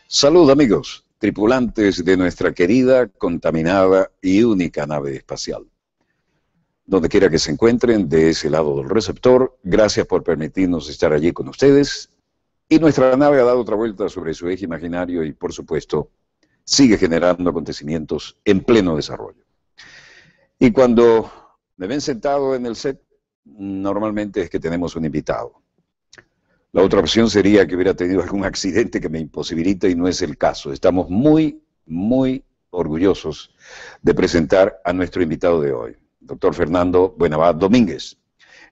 Salud, amigos, tripulantes de nuestra querida, contaminada y única nave espacial. Donde quiera que se encuentren, de ese lado del receptor, gracias por permitirnos estar allí con ustedes. Y nuestra nave ha dado otra vuelta sobre su eje imaginario y, por supuesto, sigue generando acontecimientos en pleno desarrollo. Y cuando me ven sentado en el set, normalmente es que tenemos un invitado. La otra opción sería que hubiera tenido algún accidente que me imposibilite y no es el caso. Estamos muy orgullosos de presentar a nuestro invitado de hoy, doctor Fernando Buenabad Domínguez.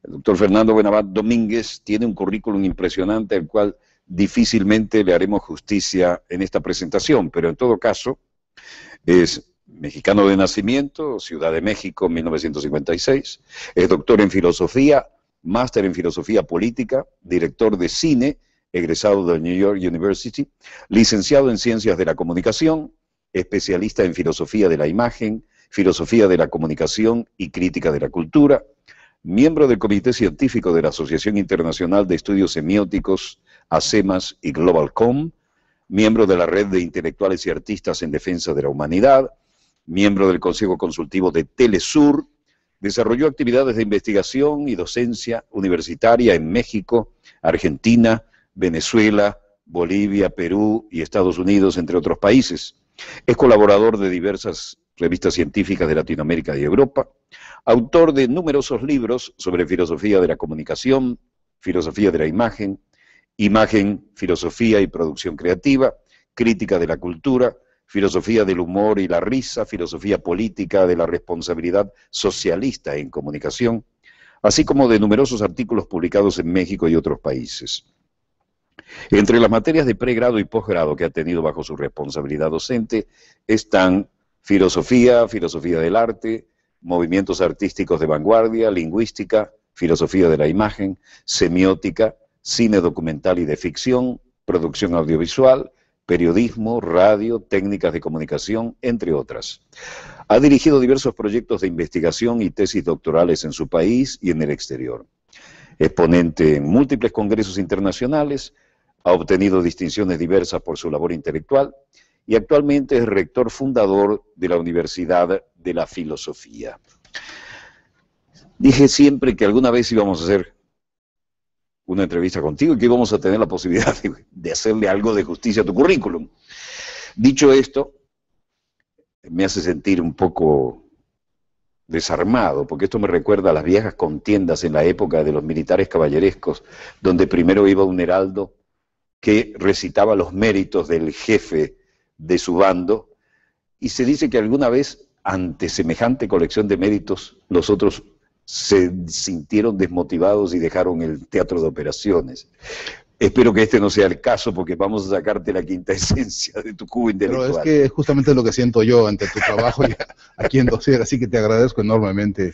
El doctor Fernando Buenabad Domínguez tiene un currículum impresionante al cual difícilmente le haremos justicia en esta presentación, pero en todo caso es mexicano de nacimiento, Ciudad de México, 1956, es doctor en filosofía, máster en filosofía política, director de cine, egresado de New York University, licenciado en ciencias de la comunicación, especialista en filosofía de la imagen, filosofía de la comunicación y crítica de la cultura, miembro del Comité Científico de la Asociación Internacional de Estudios Semióticos, ASEMAS y GlobalCom, miembro de la Red de Intelectuales y Artistas en Defensa de la Humanidad, miembro del Consejo Consultivo de Telesur. Desarrolló actividades de investigación y docencia universitaria en México, Argentina, Venezuela, Bolivia, Perú y Estados Unidos, entre otros países. Es colaborador de diversas revistas científicas de Latinoamérica y Europa, autor de numerosos libros sobre filosofía de la comunicación, filosofía de la imagen, filosofía y producción creativa, crítica de la cultura, filosofía del humor y la risa, filosofía política de la responsabilidad socialista en comunicación, así como de numerosos artículos publicados en México y otros países. Entre las materias de pregrado y posgrado que ha tenido bajo su responsabilidad docente están filosofía, filosofía del arte, movimientos artísticos de vanguardia, lingüística, filosofía de la imagen, semiótica, cine documental y de ficción, producción audiovisual, periodismo, radio, técnicas de comunicación, entre otras. Ha dirigido diversos proyectos de investigación y tesis doctorales en su país y en el exterior. Es ponente en múltiples congresos internacionales, ha obtenido distinciones diversas por su labor intelectual y actualmente es rector fundador de la Universidad de la Filosofía. Dije siempre que alguna vez íbamos a hacer una entrevista contigo y que íbamos a tener la posibilidad de hacerle algo de justicia a tu currículum. Dicho esto, me hace sentir un poco desarmado, porque esto me recuerda a las viejas contiendas en la época de los militares caballerescos, donde primero iba un heraldo que recitaba los méritos del jefe de su bando, y se dice que alguna vez, ante semejante colección de méritos, los otros se sintieron desmotivados y dejaron el teatro de operaciones. Espero que este no sea el caso, porque vamos a sacarte la quinta esencia de tu cubo intelectual. Pero es que justamente es lo que siento yo ante tu trabajo aquí en Dossier, así que te agradezco enormemente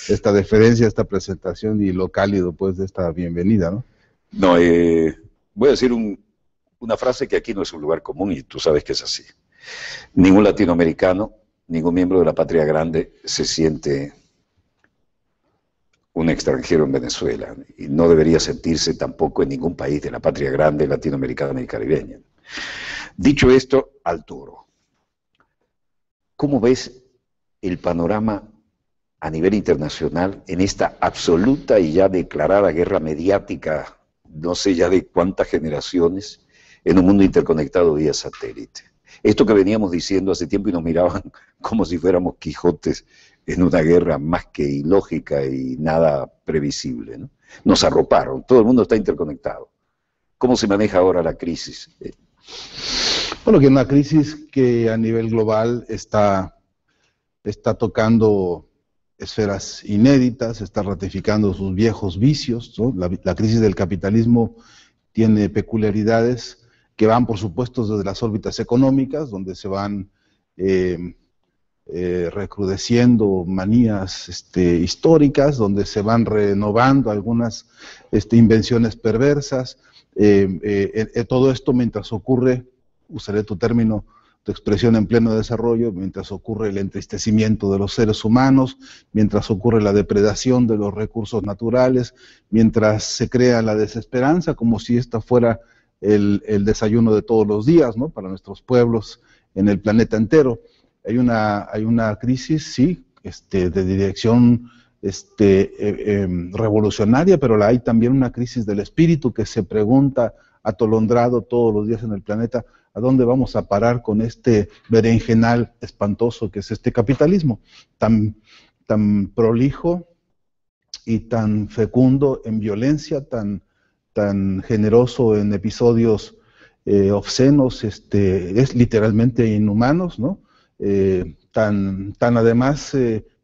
esta deferencia, esta presentación y lo cálido pues de esta bienvenida, ¿no? No, voy a decir una frase que aquí no es un lugar común y tú sabes que es así. Ningún latinoamericano, ningún miembro de la patria grande se siente un extranjero en Venezuela, y no debería sentirse tampoco en ningún país de la patria grande latinoamericana y caribeña. Dicho esto, al toro. ¿Cómo ves el panorama a nivel internacional en esta absoluta y ya declarada guerra mediática, no sé ya de cuántas generaciones, en un mundo interconectado vía satélite? Esto que veníamos diciendo hace tiempo y nos miraban como si fuéramos Quijotes en una guerra más que ilógica y nada previsible, ¿no? Nos arroparon, todo el mundo está interconectado. ¿Cómo se maneja ahora la crisis? Bueno, que es una crisis que a nivel global está tocando esferas inéditas, está ratificando sus viejos vicios, ¿no? La crisis del capitalismo tiene peculiaridades que van, por supuesto, desde las órbitas económicas, donde se van recrudeciendo manías históricas, donde se van renovando algunas invenciones perversas. Todo esto mientras ocurre, usaré tu término, tu expresión en pleno desarrollo, mientras ocurre el entristecimiento de los seres humanos, mientras ocurre la depredación de los recursos naturales, mientras se crea la desesperanza, como si esta fuera el desayuno de todos los días, ¿no?, para nuestros pueblos en el planeta entero. Hay una crisis, sí, de dirección revolucionaria, pero hay también una crisis del espíritu que se pregunta atolondrado todos los días en el planeta: ¿a dónde vamos a parar con este berenjenal espantoso que es este capitalismo tan prolijo y tan fecundo en violencia, tan generoso en episodios obscenos, es literalmente inhumanos, ¿no? Tan además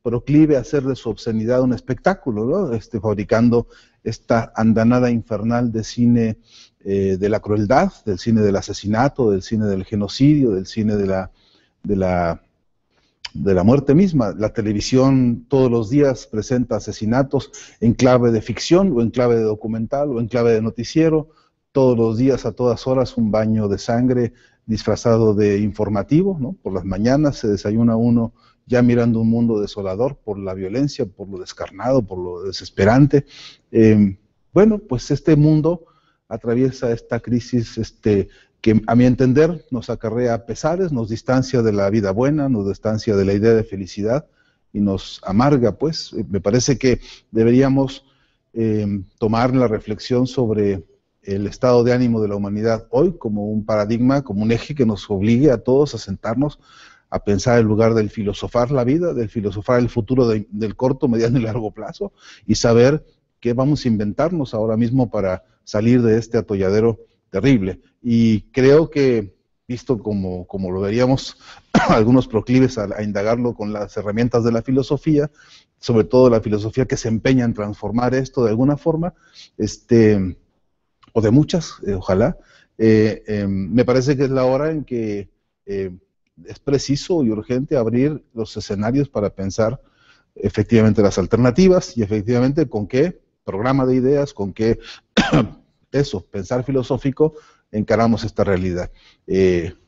proclive a hacer de su obscenidad un espectáculo, ¿no? Fabricando esta andanada infernal de cine de la crueldad, del cine del asesinato, del cine del genocidio, del cine de la muerte misma. La televisión todos los días presenta asesinatos en clave de ficción, o en clave de documental, o en clave de noticiero. Todos los días, a todas horas, un baño de sangre disfrazado de informativo, ¿no? Por las mañanas se desayuna uno ya mirando un mundo desolador por la violencia, por lo descarnado, por lo desesperante. Bueno, pues este mundo atraviesa esta crisis que, a mi entender, nos acarrea pesares, nos distancia de la vida buena, nos distancia de la idea de felicidad y nos amarga, pues. Me parece que deberíamos tomar la reflexión sobre el estado de ánimo de la humanidad hoy como un paradigma, como un eje que nos obligue a todos a sentarnos a pensar en lugar del filosofar la vida, del filosofar el futuro del corto, mediano y largo plazo, y saber qué vamos a inventarnos ahora mismo para salir de este atolladero terrible. Y creo que, visto como lo veríamos algunos proclives a indagarlo con las herramientas de la filosofía, sobre todo la filosofía que se empeña en transformar esto de alguna forma, o de muchas, ojalá, me parece que es la hora en que es preciso y urgente abrir los escenarios para pensar efectivamente las alternativas y efectivamente con qué programa de ideas, con qué pensar filosófico encaramos esta realidad.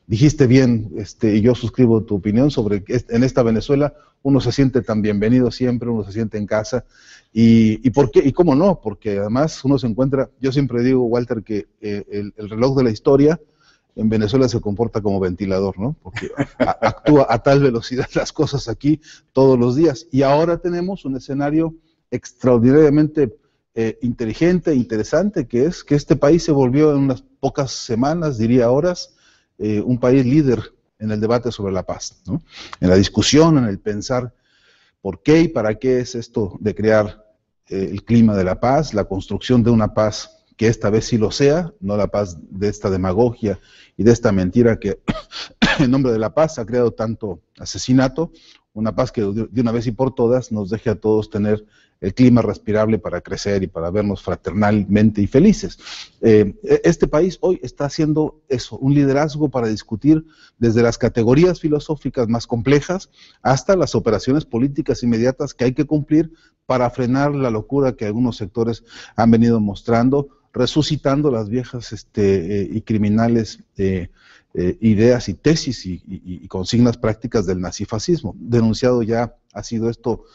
Dijiste bien, y yo suscribo tu opinión sobre que en esta Venezuela uno se siente tan bienvenido siempre, uno se siente en casa, y ¿por qué? Y cómo no, porque además uno se encuentra, yo siempre digo, Walter, que el reloj de la historia en Venezuela se comporta como ventilador, ¿no? Porque actúa a tal velocidad las cosas aquí todos los días, y ahora tenemos un escenario extraordinariamente inteligente, interesante, que es que este país se volvió en unas pocas semanas, diría horas, un país líder en el debate sobre la paz, ¿no? En la discusión, en el pensar por qué y para qué es esto de crear el clima de la paz, la construcción de una paz que esta vez sí lo sea, no la paz de esta demagogia y de esta mentira que en nombre de la paz ha creado tanto asesinato, una paz que de una vez y por todas nos deje a todos tener el clima respirable para crecer y para vernos fraternalmente y felices. Este país hoy está haciendo eso, un liderazgo para discutir desde las categorías filosóficas más complejas hasta las operaciones políticas inmediatas que hay que cumplir para frenar la locura que algunos sectores han venido mostrando, resucitando las viejas y criminales ideas y tesis y consignas prácticas del nazifascismo. Denunciado ya ha sido esto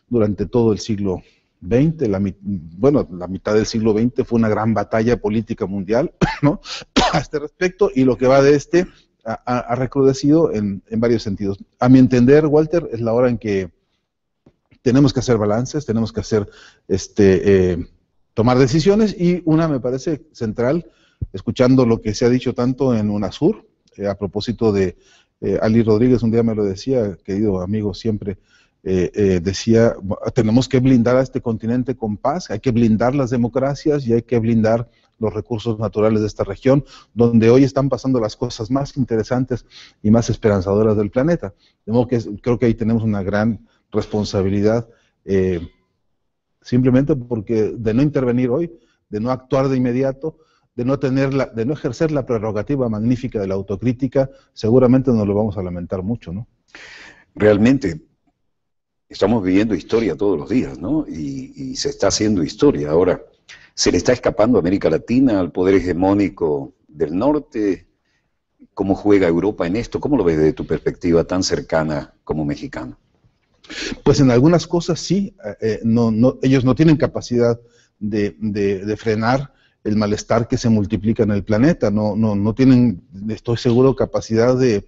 durante todo el siglo XX, la mitad del siglo XX fue una gran batalla política mundial, ¿no? A este respecto, y lo que va de ha recrudecido en varios sentidos. A mi entender, Walter, es la hora en que tenemos que hacer balances, tenemos que hacer tomar decisiones, y una me parece central, escuchando lo que se ha dicho tanto en UNASUR, a propósito de Ali Rodríguez, un día me lo decía, querido amigo, siempre decía, tenemos que blindar a este continente con paz, hay que blindar las democracias y hay que blindar los recursos naturales de esta región, donde hoy están pasando las cosas más interesantes y más esperanzadoras del planeta. De modo que creo que ahí tenemos una gran responsabilidad, simplemente porque de no intervenir hoy, de no actuar de inmediato, de no ejercer la prerrogativa magnífica de la autocrítica, seguramente nos lo vamos a lamentar mucho, ¿no? Realmente estamos viviendo historia todos los días, ¿no? Y se está haciendo historia. Ahora, ¿se le está escapando a América Latina, al poder hegemónico del norte? ¿Cómo juega Europa en esto? ¿Cómo lo ves desde tu perspectiva tan cercana como mexicano? Pues en algunas cosas sí, ellos no tienen capacidad de frenar el malestar que se multiplica en el planeta, no tienen, estoy seguro, capacidad de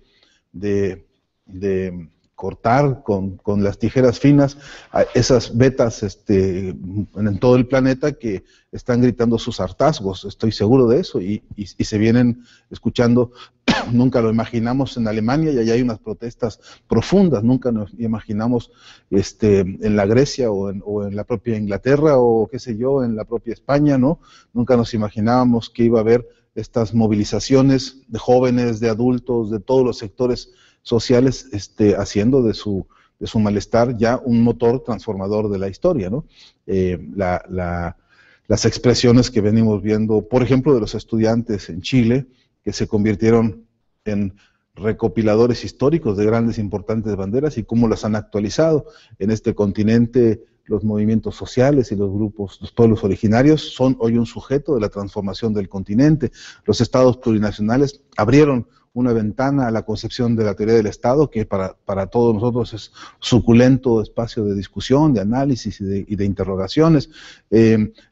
cortar con las tijeras finas a esas vetas en todo el planeta que están gritando sus hartazgos. Estoy seguro de eso y se vienen escuchando. Nunca lo imaginamos en Alemania y allá hay unas protestas profundas. Nunca nos imaginamos en la Grecia o en la propia Inglaterra o qué sé yo, en la propia España, ¿no? Nunca nos imaginábamos que iba a haber estas movilizaciones de jóvenes, de adultos, de todos los sectores sociales, haciendo de su malestar ya un motor transformador de la historia, ¿no? Las expresiones que venimos viendo, por ejemplo, de los estudiantes en Chile, que se convirtieron en recopiladores históricos de grandes importantes banderas y cómo las han actualizado en este continente. Los movimientos sociales y los grupos, los pueblos originarios son hoy un sujeto de la transformación del continente. Los estados plurinacionales abrieron una ventana a la concepción de la teoría del Estado, que para todos nosotros es suculento espacio de discusión, de análisis y de interrogaciones.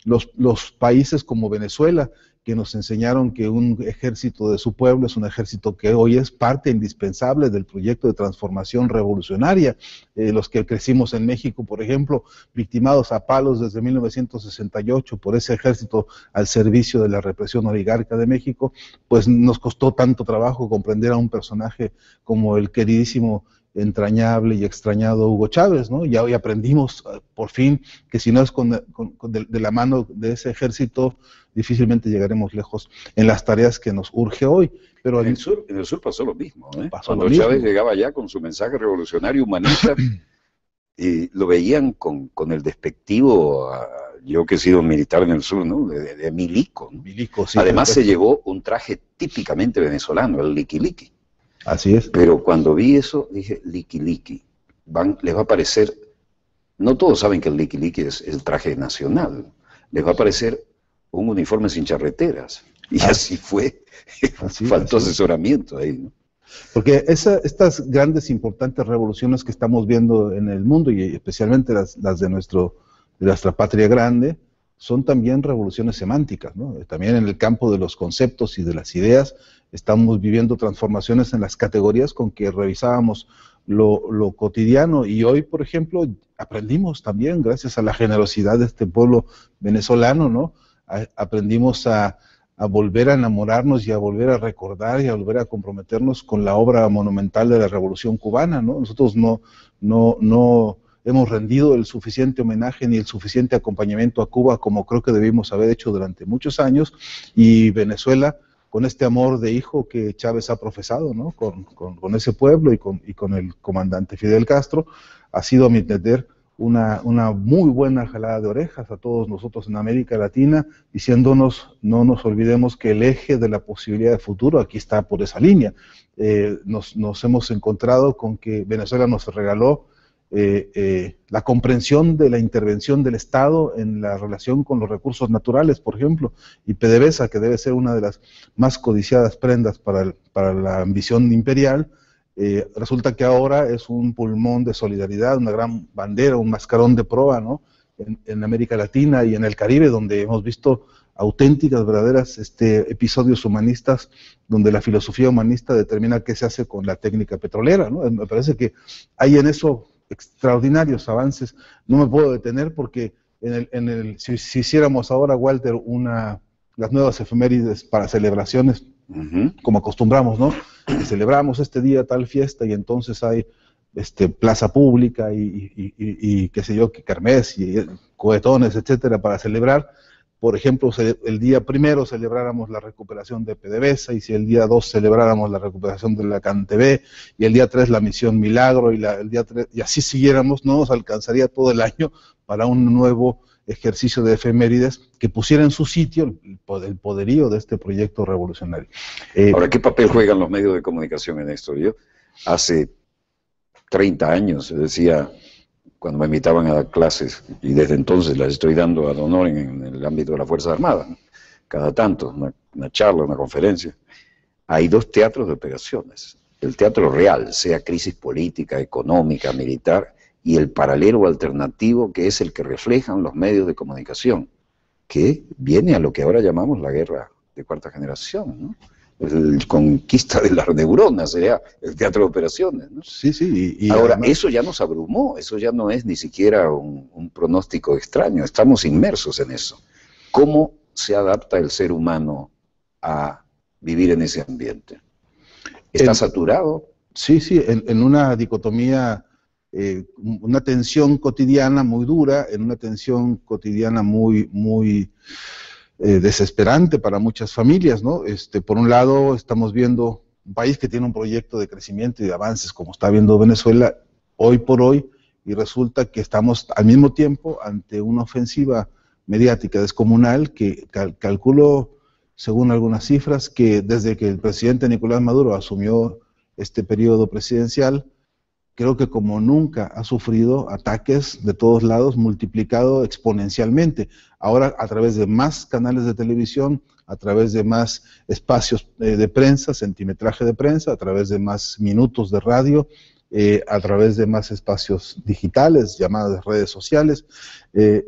Los países como Venezuela, que nos enseñaron que un ejército de su pueblo es un ejército que hoy es parte indispensable del proyecto de transformación revolucionaria. Los que crecimos en México, por ejemplo, victimados a palos desde 1968 por ese ejército al servicio de la represión oligarca de México, pues nos costó tanto trabajo comprender a un personaje como el queridísimo, entrañable y extrañado Hugo Chávez, ¿no? Ya hoy aprendimos por fin que si no es de la mano de ese ejército, difícilmente llegaremos lejos en las tareas que nos urge hoy. Pero en el sur pasó lo mismo, ¿eh? Cuando lo mismo. Chávez llegaba ya con su mensaje revolucionario humanista, y lo veían con el despectivo, yo que he sido militar en el sur, ¿no? de milico, ¿no? Milico, sí. Además se llevó un traje típicamente venezolano, el liqui-liqui. Así es. Pero cuando vi eso, dije, liqui-liqui, les va a parecer, no todos saben que el liqui-liqui es el traje nacional, les va a parecer un uniforme sin charreteras. Y así fue. Faltó asesoramiento ahí, ¿no? Porque estas grandes, importantes revoluciones que estamos viendo en el mundo, y especialmente las de nuestra patria grande, son también revoluciones semánticas, ¿no? También en el campo de los conceptos y de las ideas, estamos viviendo transformaciones en las categorías con que revisábamos lo cotidiano. Y hoy, por ejemplo, aprendimos también, gracias a la generosidad de este pueblo venezolano, ¿no? Aprendimos a volver a enamorarnos y a volver a recordar y a volver a comprometernos con la obra monumental de la Revolución Cubana, ¿no? Nosotros no hemos rendido el suficiente homenaje ni el suficiente acompañamiento a Cuba como creo que debimos haber hecho durante muchos años, y Venezuela, con este amor de hijo que Chávez ha profesado, ¿no? con ese pueblo y con el comandante Fidel Castro, ha sido, a mi entender, una muy buena jalada de orejas a todos nosotros en América Latina, diciéndonos, no nos olvidemos que el eje de la posibilidad de futuro aquí está por esa línea. Nos hemos encontrado con que Venezuela nos regaló la comprensión de la intervención del Estado en la relación con los recursos naturales, por ejemplo, y PDVSA, que debe ser una de las más codiciadas prendas para la ambición imperial, resulta que ahora es un pulmón de solidaridad, una gran bandera, un mascarón de proa, ¿no? En América Latina y en el Caribe, donde hemos visto auténticas, verdaderas episodios humanistas, donde la filosofía humanista determina qué se hace con la técnica petrolera, ¿no? Me parece que hay en eso extraordinarios avances. No me puedo detener porque si hiciéramos ahora, Walter, las nuevas efemérides para celebraciones, como acostumbramos, ¿no? Que celebramos este día tal fiesta y entonces hay plaza pública y qué sé yo, que kermés y cohetones, etcétera, para celebrar. Por ejemplo, el día primero celebráramos la recuperación de PDVSA, y si el día 2 celebráramos la recuperación de la CanTV, y el día 3 la Misión Milagro, y el día 3, y así siguiéramos, no nos alcanzaría todo el año para un nuevo ejercicio de efemérides que pusiera en su sitio el poderío de este proyecto revolucionario. Ahora, ¿qué papel juegan los medios de comunicación en esto? Yo hace 30 años decía, cuando me invitaban a dar clases, y desde entonces las estoy dando ad honor en el ámbito de las Fuerzas Armadas, ¿no? Cada tanto, una charla, una conferencia. hay dos teatros de operaciones. El teatro real, sea crisis política, económica, militar, y el paralelo alternativo, que es el que reflejan los medios de comunicación, que viene a lo que ahora llamamos la guerra de cuarta generación, ¿no? La conquista de las neuronas sería el teatro de operaciones, ¿no? Sí, sí. Y ahora, además, eso ya nos abrumó, eso ya no es ni siquiera un pronóstico extraño, estamos inmersos en eso. ¿Cómo se adapta el ser humano a vivir en ese ambiente? ¿Está saturado? Sí, sí, en una dicotomía, una tensión cotidiana muy dura, en una tensión cotidiana muy desesperante para muchas familias, ¿no? Por un lado, estamos viendo un país que tiene un proyecto de crecimiento y de avances, como está viendo Venezuela hoy por hoy, y resulta que estamos al mismo tiempo ante una ofensiva mediática descomunal que calculo, según algunas cifras, que desde que el presidente Nicolás Maduro asumió este periodo presidencial, creo que como nunca ha sufrido ataques de todos lados, multiplicado exponencialmente. Ahora a través de más canales de televisión, a través de más espacios de prensa, centimetraje de prensa, a través de más minutos de radio, a través de más espacios digitales, llamadas redes sociales,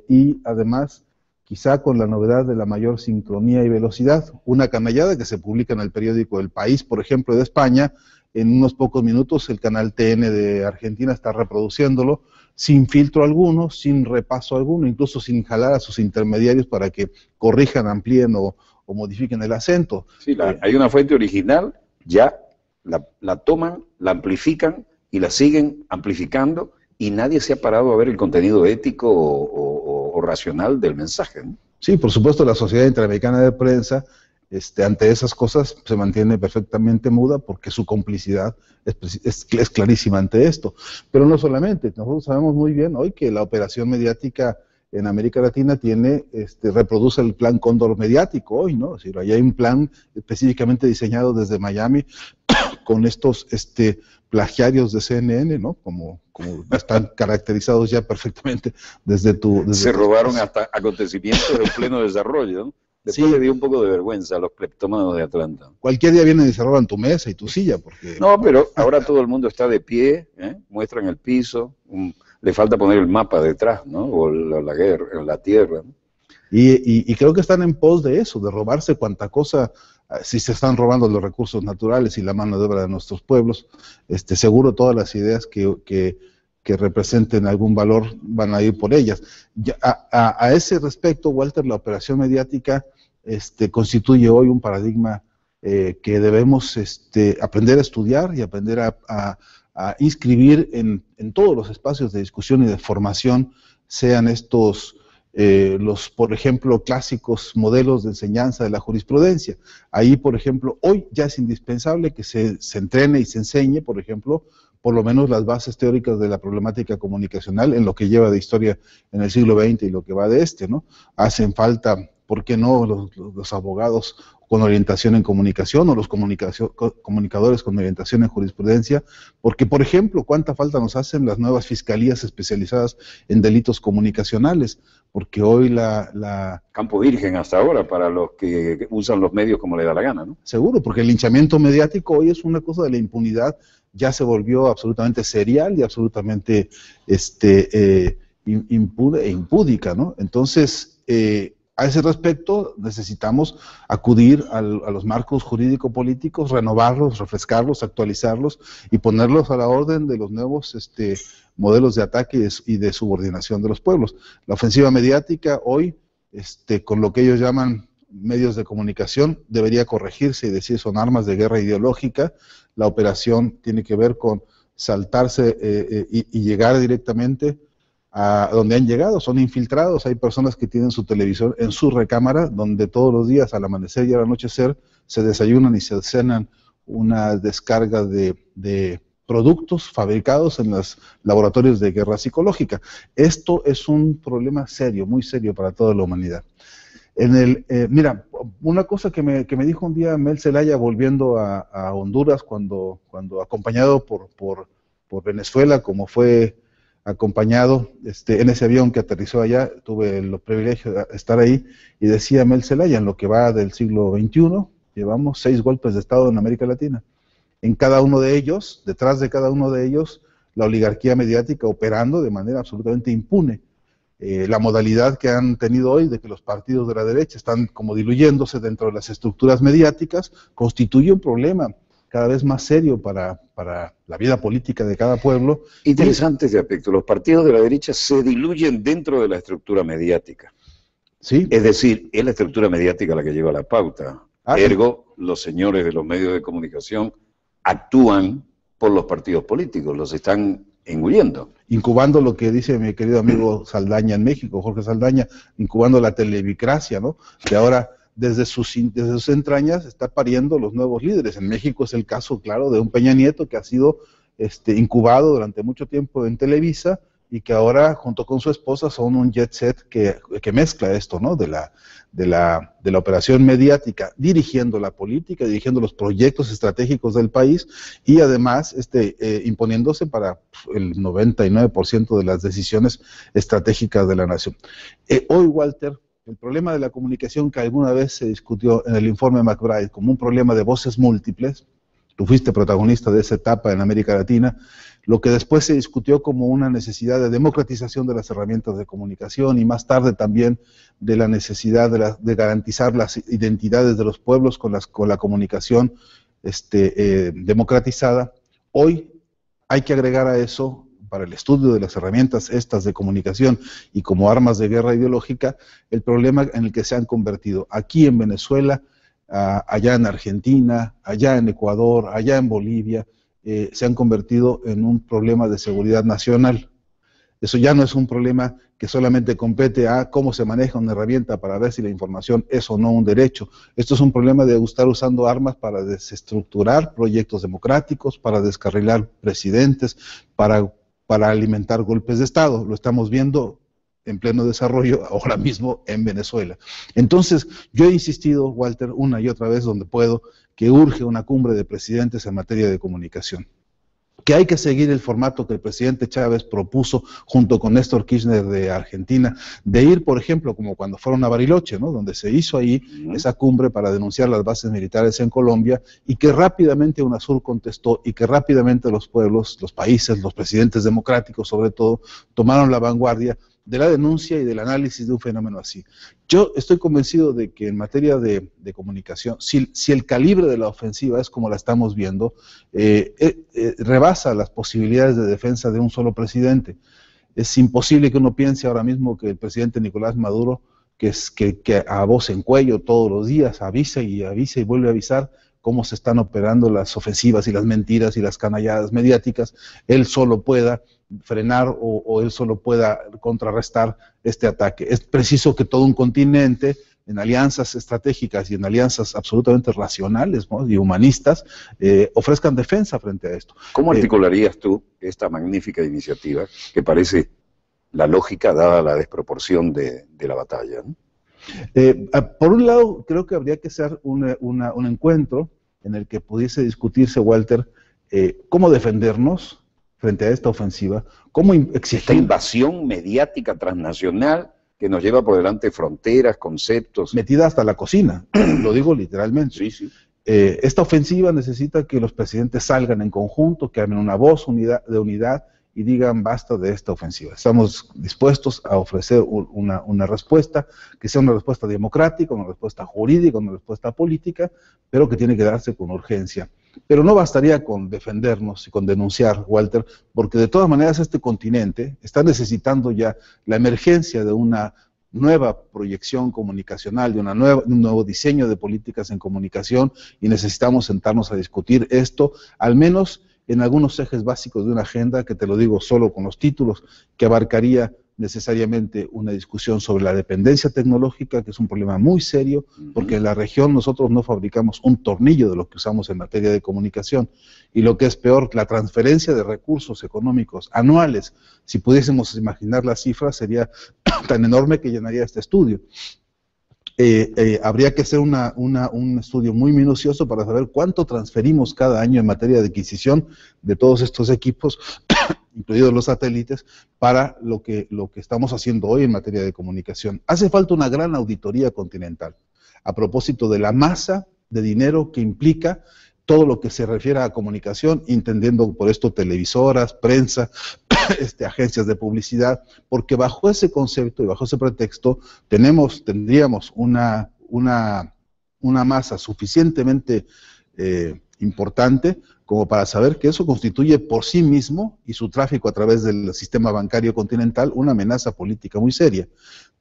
y además quizá con la novedad de la mayor sincronía y velocidad, una canallada que se publica en el periódico El País, por ejemplo, de España. En unos pocos minutos el canal TN de Argentina está reproduciéndolo sin filtro alguno, sin repaso alguno, incluso sin jalar a sus intermediarios para que corrijan, amplíen o modifiquen el acento. Sí, hay una fuente original, ya la toman, la amplifican y la siguen amplificando, y nadie se ha parado a ver el contenido ético o racional del mensaje, ¿no? Sí, por supuesto, la Sociedad Interamericana de Prensa, ante esas cosas se mantiene perfectamente muda porque su complicidad es clarísima ante esto. Pero no solamente, nosotros sabemos muy bien hoy que la operación mediática en América Latina reproduce el plan Cóndor mediático hoy, ¿no? Es decir, ahí hay un plan específicamente diseñado desde Miami con estos plagiarios de CNN, ¿no? Como están caracterizados ya perfectamente desde Se robaron hasta acontecimientos en pleno desarrollo, ¿no? Después le dio un poco de vergüenza a los cleptómanos de Atlanta. Cualquier día vienen y se roban tu mesa y tu silla, porque... No, pero ahora todo el mundo está de pie, muestran el piso, le falta poner el mapa detrás, ¿no? O la guerra, la tierra, ¿no? Y creo que están en pos de eso, de robarse cuanta cosa. Si se están robando los recursos naturales y la mano de obra de nuestros pueblos, seguro todas las ideas que representen algún valor van a ir por ellas. A ese respecto, Walter, la operación mediática constituye hoy un paradigma que debemos aprender a estudiar y aprender a inscribir en todos los espacios de discusión y de formación, sean estos por ejemplo, clásicos modelos de enseñanza de la jurisprudencia. Ahí, por ejemplo, hoy ya es indispensable que se entrene y se enseñe, por ejemplo, por lo menos las bases teóricas de la problemática comunicacional en lo que lleva de historia en el siglo XX y lo que va de ¿no? Hacen falta, ¿por qué no?, los abogados con orientación en comunicación o los comunicadores con orientación en jurisprudencia, porque, por ejemplo, ¿cuánta falta nos hacen las nuevas fiscalías especializadas en delitos comunicacionales? Porque hoy Campo virgen hasta ahora para los que usan los medios como le da la gana, ¿no? Seguro, porque el linchamiento mediático hoy es una cosa de la impunidad, ya se volvió absolutamente serial y absolutamente impune e impúdica, ¿no? Entonces, a ese respecto necesitamos acudir a los marcos jurídico-políticos, renovarlos, refrescarlos, actualizarlos y ponerlos a la orden de los nuevos modelos de ataque y de subordinación de los pueblos. La ofensiva mediática hoy, con lo que ellos llaman medios de comunicación, debería corregirse y decir son armas de guerra ideológica. La operación tiene que ver con saltarse y llegar directamente a donde han llegado, son infiltrados. Hay personas que tienen su televisor en su recámara, donde todos los días al amanecer y al anochecer se desayunan y se cenan una descarga de productos fabricados en los laboratorios de guerra psicológica. Esto es un problema serio, muy serio para toda la humanidad. Mira, una cosa que me dijo un día Mel Zelaya volviendo a Honduras, cuando acompañado por Venezuela, como fue acompañado en ese avión que aterrizó allá, tuve el privilegio de estar ahí, y decía Mel Zelaya, en lo que va del siglo XXI, llevamos 6 golpes de Estado en América Latina. En cada uno de ellos, detrás de cada uno de ellos, la oligarquía mediática operando de manera absolutamente impune. La modalidad que han tenido hoy de que los partidos de la derecha están como diluyéndose dentro de las estructuras mediáticas constituye un problema cada vez más serio para la vida política de cada pueblo. Interesante este aspecto. Los partidos de la derecha se diluyen dentro de la estructura mediática. Sí. Es decir, es la estructura mediática la que lleva la pauta. Ergo, los señores de los medios de comunicación actúan por los partidos políticos, los están engullendo. Incubando lo que dice mi querido amigo Saldaña en México, Jorge Saldaña, incubando la televicracia, ¿no? Que ahora desde sus entrañas está pariendo los nuevos líderes. En México es el caso, claro, de un Peña Nieto que ha sido incubado durante mucho tiempo en Televisa y que ahora, junto con su esposa, son un jet set que mezcla esto, ¿no? De la operación mediática, dirigiendo la política, dirigiendo los proyectos estratégicos del país y además imponiéndose para el 99% de las decisiones estratégicas de la nación. Hoy, Walter, el problema de la comunicación que alguna vez se discutió en el informe McBride como un problema de voces múltiples, tú fuiste protagonista de esa etapa en América Latina, lo que después se discutió como una necesidad de democratización de las herramientas de comunicación y más tarde también de la necesidad de garantizar las identidades de los pueblos con la comunicación democratizada. Hoy hay que agregar a eso, para el estudio de las herramientas estas de comunicación y como armas de guerra ideológica, el problema en el que se han convertido aquí en Venezuela, allá en Argentina, allá en Ecuador, allá en Bolivia, se han convertido en un problema de seguridad nacional. Eso ya no es un problema que solamente compete a cómo se maneja una herramienta para ver si la información es o no un derecho. Esto es un problema de estar usando armas para desestructurar proyectos democráticos, para descarrilar presidentes, para alimentar golpes de Estado. Lo estamos viendo en pleno desarrollo ahora mismo en Venezuela. Entonces, yo he insistido, Walter, una y otra vez donde puedo, que urge una cumbre de presidentes en materia de comunicación, que hay que seguir el formato que el presidente Chávez propuso junto con Néstor Kirchner de Argentina, de ir, por ejemplo, como cuando fueron a Bariloche, ¿no? Donde se hizo ahí esa cumbre para denunciar las bases militares en Colombia, y que rápidamente UNASUR contestó, y que rápidamente los pueblos, los países, los presidentes democráticos sobre todo, tomaron la vanguardia de la denuncia y del análisis de un fenómeno así. Yo estoy convencido de que en materia de comunicación, si el calibre de la ofensiva es como la estamos viendo, rebasa las posibilidades de defensa de un solo presidente. Es imposible que uno piense ahora mismo que el presidente Nicolás Maduro, que a voz en cuello todos los días avisa y vuelve a avisar cómo se están operando las ofensivas y las mentiras y las canalladas mediáticas, él solo pueda frenar o él solo pueda contrarrestar este ataque. Es preciso que todo un continente, en alianzas estratégicas y en alianzas absolutamente racionales, ¿no? Y humanistas, ofrezcan defensa frente a esto. ¿Cómo articularías tú esta magnífica iniciativa que parece la lógica dada la desproporción de la batalla, ¿no? Por un lado, creo que habría que hacer un encuentro en el que pudiese discutirse, Walter, cómo defendernos frente a esta ofensiva, cómo exigir... Esta invasión mediática transnacional que nos lleva por delante fronteras, conceptos... Metida hasta la cocina, lo digo literalmente. Sí, sí. Esta ofensiva necesita que los presidentes salgan en conjunto, que armen una voz de unidad y digan basta de esta ofensiva. Estamos dispuestos a ofrecer una respuesta que sea una respuesta democrática, una respuesta jurídica, una respuesta política, pero que tiene que darse con urgencia. Pero no bastaría con defendernos y con denunciar, Walter, porque de todas maneras este continente está necesitando ya la emergencia de una nueva proyección comunicacional, de un nuevo diseño de políticas en comunicación, y necesitamos sentarnos a discutir esto, al menos en algunos ejes básicos de una agenda, que te lo digo solo con los títulos, que abarcaría necesariamente una discusión sobre la dependencia tecnológica, que es un problema muy serio, porque en la región nosotros no fabricamos un tornillo de lo que usamos en materia de comunicación, y lo que es peor, la transferencia de recursos económicos anuales, si pudiésemos imaginar las cifras, sería tan enorme que llenaría este estudio. Habría que hacer un estudio muy minucioso para saber cuánto transferimos cada año en materia de adquisición de todos estos equipos, incluidos los satélites, para lo que estamos haciendo hoy en materia de comunicación. Hace falta una gran auditoría continental a propósito de la masa de dinero que implica todo lo que se refiere a comunicación, entendiendo por esto televisoras, prensa, agencias de publicidad, porque bajo ese concepto y bajo ese pretexto tendríamos una masa suficientemente importante como para saber que eso constituye por sí mismo y su tráfico a través del sistema bancario continental una amenaza política muy seria.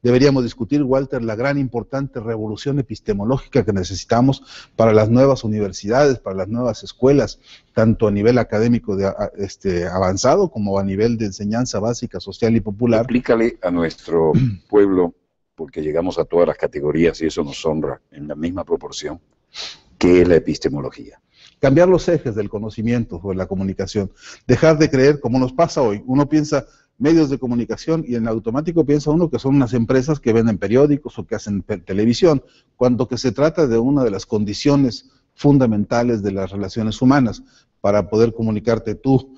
Deberíamos discutir, Walter, la gran importante revolución epistemológica que necesitamos para las nuevas universidades, para las nuevas escuelas, tanto a nivel académico avanzado como a nivel de enseñanza básica, social y popular. Explícale a nuestro pueblo, porque llegamos a todas las categorías y eso nos honra en la misma proporción, ¿qué es la epistemología? Cambiar los ejes del conocimiento o de la comunicación, dejar de creer, como nos pasa hoy, uno piensa medios de comunicación y en automático piensa uno que son unas empresas que venden periódicos o que hacen televisión, cuando que se trata de una de las condiciones fundamentales de las relaciones humanas, para poder comunicarte tú,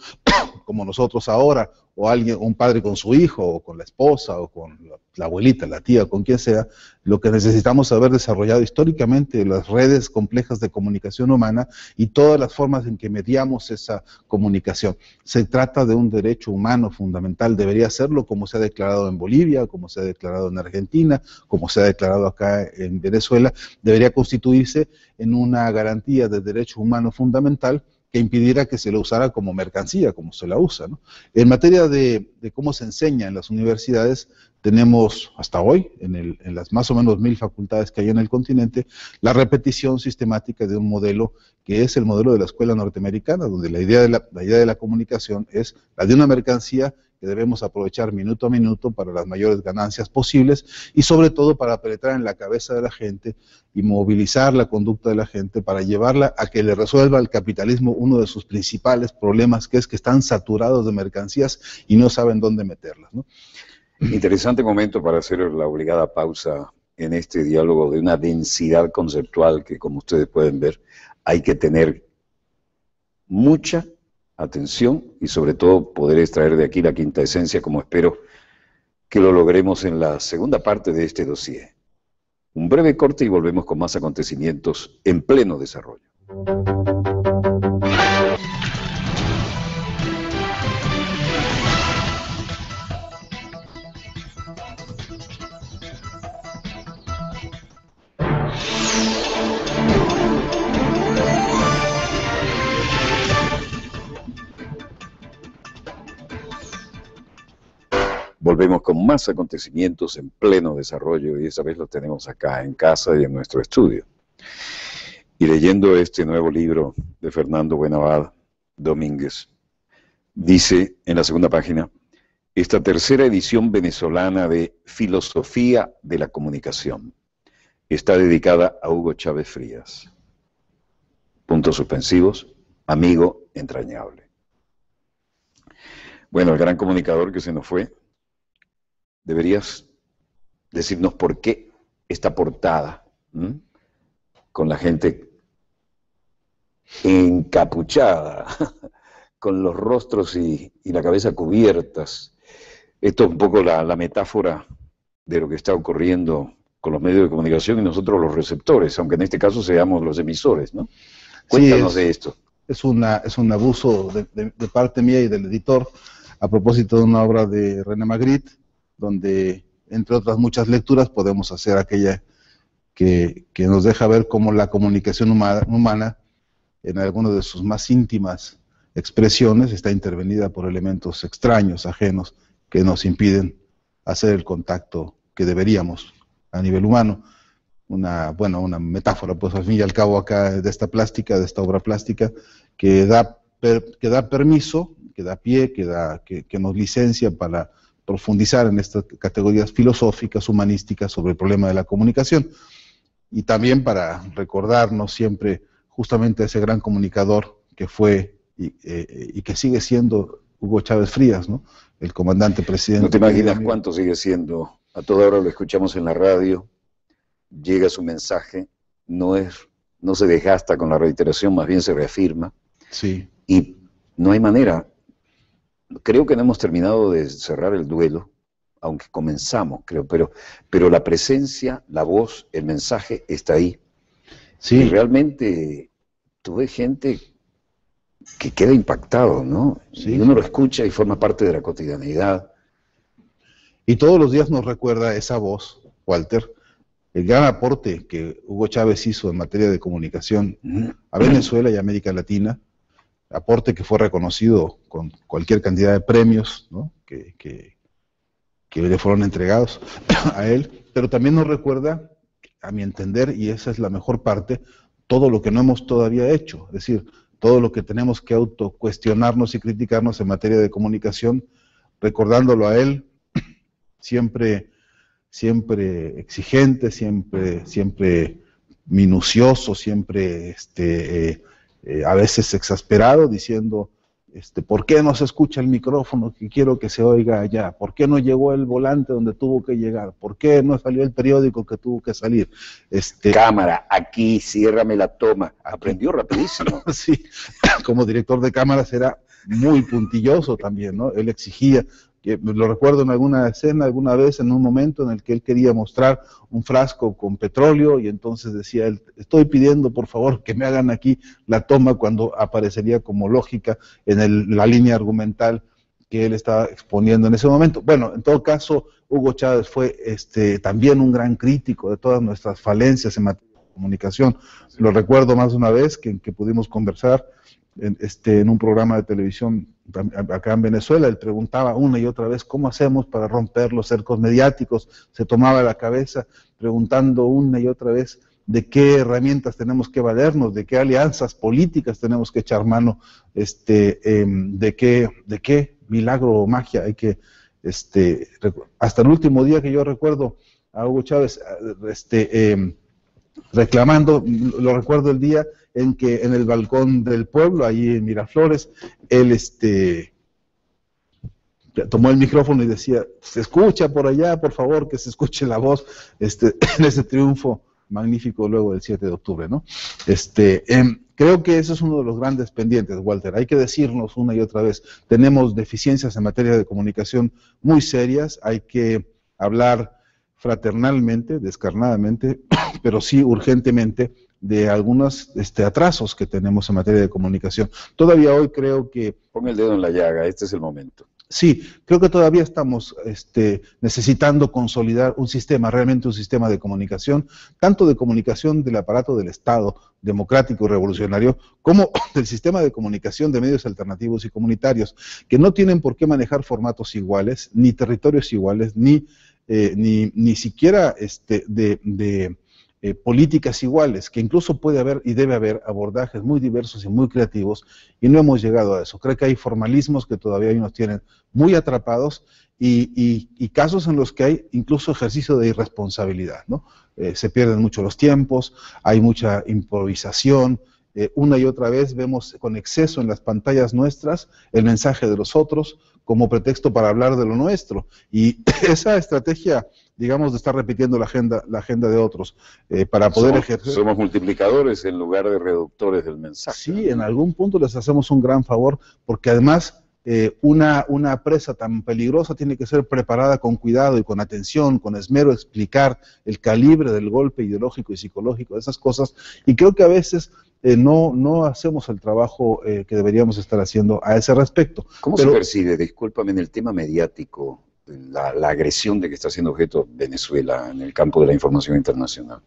como nosotros ahora, o alguien, un padre con su hijo, o con la esposa, o con la abuelita, la tía, con quien sea. Lo que necesitamos haber desarrollado históricamente, las redes complejas de comunicación humana y todas las formas en que mediamos esa comunicación. Se trata de un derecho humano fundamental, debería serlo como se ha declarado en Bolivia, como se ha declarado en Argentina, como se ha declarado acá en Venezuela, debería constituirse en una garantía de derecho humano fundamental que impidiera que se lo usara como mercancía, como se la usa, ¿no? En materia de cómo se enseña en las universidades, tenemos hasta hoy, en las más o menos 1000 facultades que hay en el continente, la repetición sistemática de un modelo que es el modelo de la escuela norteamericana, donde la idea de la comunicación es la de una mercancía que debemos aprovechar minuto a minuto para las mayores ganancias posibles y sobre todo para penetrar en la cabeza de la gente y movilizar la conducta de la gente para llevarla a que le resuelva al capitalismo uno de sus principales problemas, que es que están saturados de mercancías y no saben dónde meterlas, ¿no? Interesante momento para hacer la obligada pausa en este diálogo de una densidad conceptual que, como ustedes pueden ver, hay que tener mucha atención y sobre todo poder extraer de aquí la quinta esencia, como espero que lo logremos en la segunda parte de este dossier. Un breve corte y volvemos con más acontecimientos en pleno desarrollo. Volvemos con más acontecimientos en pleno desarrollo y esta vez los tenemos acá en casa y en nuestro estudio. Y leyendo este nuevo libro de Fernando Buenavad Domínguez, dice en la segunda página, esta tercera edición venezolana de Filosofía de la Comunicación está dedicada a Hugo Chávez Frías. Puntos suspensivos, amigo entrañable. Bueno, el gran comunicador que se nos fue, deberías decirnos por qué esta portada, con la gente encapuchada, con los rostros y la cabeza cubiertas. Esto es un poco la metáfora de lo que está ocurriendo con los medios de comunicación y nosotros los receptores, aunque en este caso seamos los emisores, ¿no? Cuéntanos de esto. Es un abuso de parte mía y del editor a propósito de una obra de René Magritte, donde, entre otras muchas lecturas, podemos hacer aquella que nos deja ver cómo la comunicación humana, en algunas de sus más íntimas expresiones, está intervenida por elementos extraños, ajenos, que nos impiden hacer el contacto que deberíamos a nivel humano. Una metáfora, pues al fin y al cabo acá de esta plástica, de esta obra plástica, que da permiso, que da pie, que nos licencia para profundizar en estas categorías filosóficas, humanísticas sobre el problema de la comunicación y también para recordarnos siempre justamente a ese gran comunicador que fue y que sigue siendo Hugo Chávez Frías, ¿no? El comandante presidente. No te imaginas cuánto sigue siendo. A toda hora lo escuchamos en la radio, llega su mensaje, no se desgasta con la reiteración, más bien se reafirma. Sí. Y no hay manera. Creo que no hemos terminado de cerrar el duelo, aunque comenzamos, creo, pero la presencia, la voz, el mensaje está ahí. Sí. Y realmente tuve gente que queda impactado, ¿no? Sí. Y uno lo escucha y forma parte de la cotidianidad. Y todos los días nos recuerda esa voz, Walter, el gran aporte que Hugo Chávez hizo en materia de comunicación a Venezuela y América Latina, aporte que fue reconocido con cualquier cantidad de premios, ¿no? que le fueron entregados a él, pero también nos recuerda, a mi entender, y esa es la mejor parte, todo lo que no hemos todavía hecho, es decir, todo lo que tenemos que autocuestionarnos y criticarnos en materia de comunicación, recordándolo a él, siempre exigente, siempre minucioso, siempre a veces exasperado, diciendo, ¿por qué no se escucha el micrófono que quiero que se oiga allá? ¿Por qué no llegó el volante donde tuvo que llegar? ¿Por qué no salió el periódico que tuvo que salir? Cámara, aquí, ciérrame la toma. Aprendió rapidísimo. Sí, como director de cámaras era muy puntilloso también, ¿no? Él exigía, lo recuerdo en alguna escena, alguna vez, en un momento en el que él quería mostrar un frasco con petróleo y entonces decía él, estoy pidiendo por favor que me hagan aquí la toma cuando aparecería como lógica en la línea argumental que él estaba exponiendo en ese momento. Bueno, en todo caso, Hugo Chávez fue también un gran crítico de todas nuestras falencias en materia de comunicación. Lo recuerdo más de una vez que pudimos conversar en un programa de televisión acá en Venezuela. Él preguntaba una y otra vez cómo hacemos para romper los cercos mediáticos, se tomaba la cabeza preguntando una y otra vez de qué herramientas tenemos que valernos, de qué alianzas políticas tenemos que echar mano, de qué milagro o magia hay que, hasta el último día que yo recuerdo a Hugo Chávez, reclamando, lo recuerdo el día en que en el balcón del pueblo, allí en Miraflores, él tomó el micrófono y decía, se escucha por allá, por favor, que se escuche la voz, en ese triunfo magnífico luego del 7 de octubre, ¿no? Creo que ese es uno de los grandes pendientes, Walter. Hay que decirnos una y otra vez, tenemos deficiencias en materia de comunicación muy serias, hay que hablar fraternalmente, descarnadamente, pero sí urgentemente, de algunos atrasos que tenemos en materia de comunicación. Todavía hoy creo que... Pon el dedo en la llaga, este es el momento. Sí, creo que todavía estamos necesitando consolidar un sistema, realmente un sistema de comunicación, tanto de comunicación del aparato del Estado democrático y revolucionario, como del sistema de comunicación de medios alternativos y comunitarios, que no tienen por qué manejar formatos iguales, ni territorios iguales, ni siquiera políticas iguales, que incluso puede haber y debe haber abordajes muy diversos y muy creativos, y no hemos llegado a eso. Creo que hay formalismos que todavía nos tienen muy atrapados y casos en los que hay incluso ejercicio de irresponsabilidad, ¿no? Se pierden mucho los tiempos, hay mucha improvisación, una y otra vez vemos con exceso en las pantallas nuestras el mensaje de los otros como pretexto para hablar de lo nuestro, y esa estrategia, digamos, de estar repitiendo la agenda de otros, para poder ejercer... Somos multiplicadores en lugar de reductores del mensaje. Sí, en algún punto les hacemos un gran favor, porque además una presa tan peligrosa tiene que ser preparada con cuidado y con atención, con esmero, explicar el calibre del golpe ideológico y psicológico de esas cosas, y creo que a veces no hacemos el trabajo que deberíamos estar haciendo a ese respecto. ¿Cómo se percibe, discúlpame, en el tema mediático, la agresión de que está siendo objeto Venezuela en el campo de la información internacional?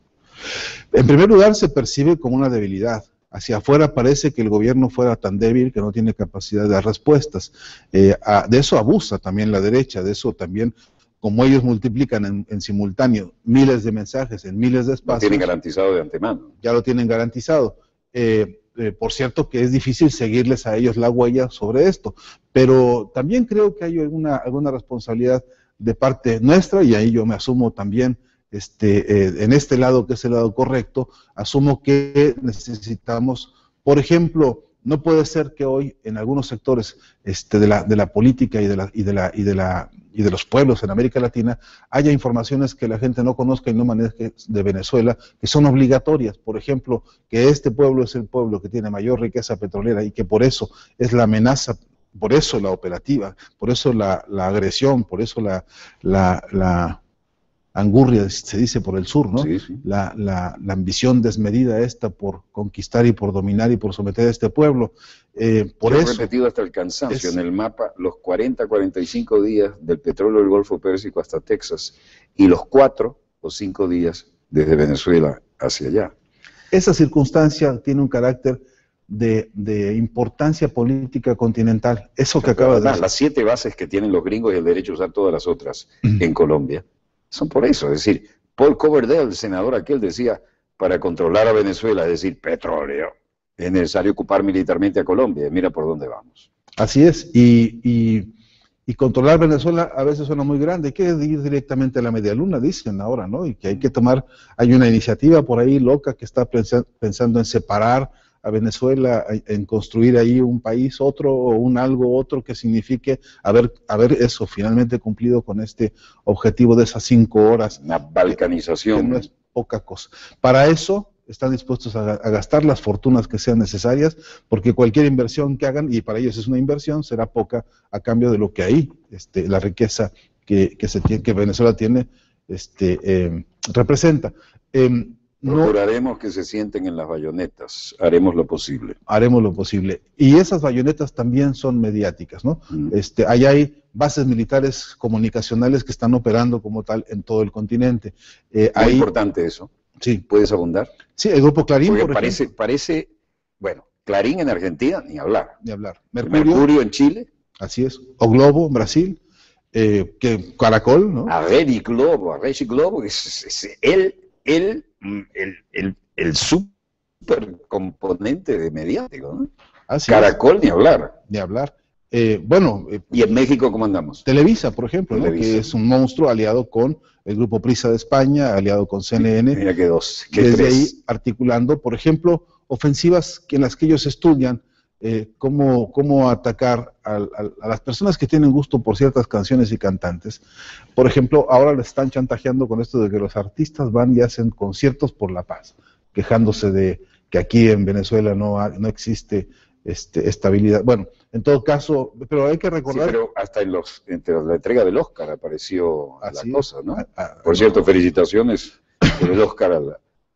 En primer lugar, se percibe como una debilidad. Hacia afuera parece que el gobierno fuera tan débil que no tiene capacidad de dar respuestas. De eso abusa también la derecha, de eso también, como ellos multiplican en simultáneo miles de mensajes en miles de espacios. Lo tienen garantizado de antemano. Ya lo tienen garantizado. Por cierto que es difícil seguirles a ellos la huella sobre esto, pero también creo que hay alguna responsabilidad de parte nuestra, y ahí yo me asumo también en este lado, que es el lado correcto. Asumo que necesitamos, por ejemplo, no puede ser que hoy en algunos sectores de la política y de los pueblos en América Latina haya informaciones que la gente no conozca y no maneje de Venezuela, que son obligatorias. Por ejemplo, que este pueblo es el pueblo que tiene mayor riqueza petrolera y que por eso es la amenaza, por eso la operativa, por eso la agresión, por eso angurria, se dice por el sur, ¿no? Sí, sí. La ambición desmedida esta por conquistar y por dominar y por someter a este pueblo. Por Yo he eso repetido hasta el cansancio en el mapa los 40-45 días del petróleo del Golfo Pérsico hasta Texas y los 4 o 5 días desde Venezuela hacia allá. esa circunstancia tiene un carácter de importancia política continental. Eso que acaba de Además, decir. las 7 bases que tienen los gringos y el derecho a usar todas las otras en Colombia son por eso. Es decir, Paul Coverdale, el senador aquel, decía, para controlar a Venezuela, es decir, petróleo, es necesario ocupar militarmente a Colombia. Y mira por dónde vamos. Así es, y controlar Venezuela a veces suena muy grande, hay que ir directamente a la media luna, dicen ahora, ¿no? Y que hay que tomar, hay una iniciativa por ahí loca que está pensando en separar a Venezuela, en construir ahí un país otro, o un algo otro que signifique haber eso finalmente cumplido con este objetivo de esas 5 horas. Una balcanización. Que no es poca cosa. Para eso están dispuestos a gastar las fortunas que sean necesarias, porque cualquier inversión que hagan, y para ellos es una inversión, será poca a cambio de lo que ahí, la riqueza que Venezuela tiene, representa. Procuraremos que se sienten en las bayonetas, haremos lo posible. Haremos lo posible. Y esas bayonetas también son mediáticas, ¿no? Ahí hay bases militares comunicacionales que están operando como tal en todo el continente. Muy importante eso. Sí. ¿Puedes abundar? Sí, el Grupo Clarín, porque por ejemplo. Parece, bueno, Clarín en Argentina, ni hablar. Ni hablar. Mercurio en Chile. Así es. O Globo en Brasil. Que Caracol, ¿no? A Regi Globo es el supercomponente de mediático, ¿no? Así Caracol, es. Ni hablar. Ni hablar. ¿Y en México cómo andamos? Televisa, por ejemplo, Televisa, ¿no? Que es un monstruo aliado con el Grupo Prisa de España, aliado con CNN. Mira que dos, que desde 3. ahí articulando, por ejemplo, ofensivas en las que ellos estudian cómo atacar a las personas que tienen gusto por ciertas canciones y cantantes. Por ejemplo, ahora les están chantajeando con esto de que los artistas van y hacen conciertos por la paz, quejándose de que aquí en Venezuela no existe estabilidad. Bueno, en todo caso, pero hay que recordar... Sí, pero hasta entre la entrega del Oscar apareció la cosa, ¿no? Por no. Cierto, felicitaciones por el Oscar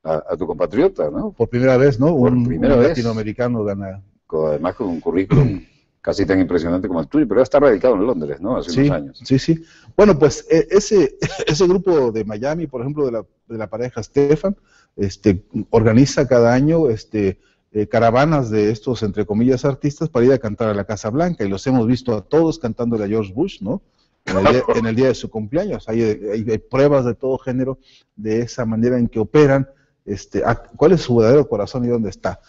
a tu compatriota, ¿no? Por primera vez, ¿no? Un primera vez. Latinoamericano gana. Además con un currículum casi tan impresionante como el tuyo, pero ya está radicado en Londres, ¿no? Hace unos años. Sí. Bueno, pues ese grupo de Miami, por ejemplo, de la pareja Stefan, organiza cada año caravanas de estos, entre comillas, artistas para ir a cantar a la Casa Blanca, y los hemos visto a todos cantándole a George Bush, ¿no? En el día de su cumpleaños. Hay pruebas de todo género de esa manera en que operan, cuál es su verdadero corazón y dónde está.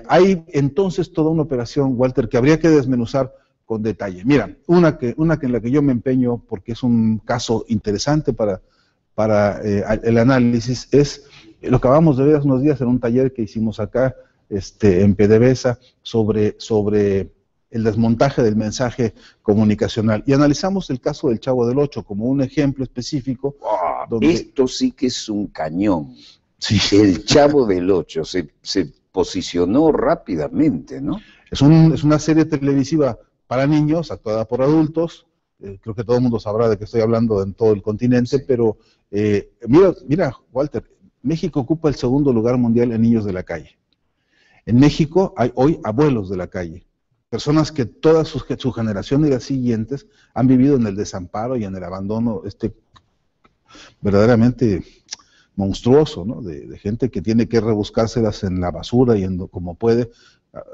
Hay entonces toda una operación, Walter, que habría que desmenuzar con detalle. Mira, una en la que yo me empeño, porque es un caso interesante para el análisis, es lo que acabamos de ver hace unos días en un taller que hicimos acá en PDVSA sobre el desmontaje del mensaje comunicacional. Y analizamos el caso del Chavo del Ocho como un ejemplo específico. Esto sí que es un cañón. Sí. El Chavo del Ocho se posicionó rápidamente, ¿no? Es una serie televisiva para niños, actuada por adultos. Creo que todo el mundo sabrá de qué estoy hablando en todo el continente, sí. Pero mira, Walter, México ocupa el 2º lugar mundial en niños de la calle. En México hay hoy abuelos de la calle, personas que toda su generación y las siguientes han vivido en el desamparo y en el abandono verdaderamente monstruoso, ¿no? De gente que tiene que rebuscárselas en la basura y como puede,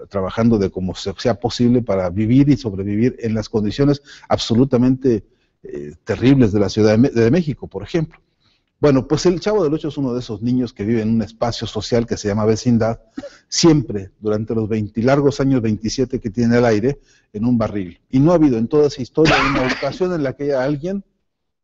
trabajando de como sea posible para vivir y sobrevivir en las condiciones absolutamente terribles de la Ciudad de México, por ejemplo. Bueno, pues el Chavo del Ocho es uno de esos niños que vive en un espacio social que se llama vecindad, siempre durante los largos años 27 que tiene al aire, en un barril. Y no ha habido en toda esa historia una ocasión en la que haya alguien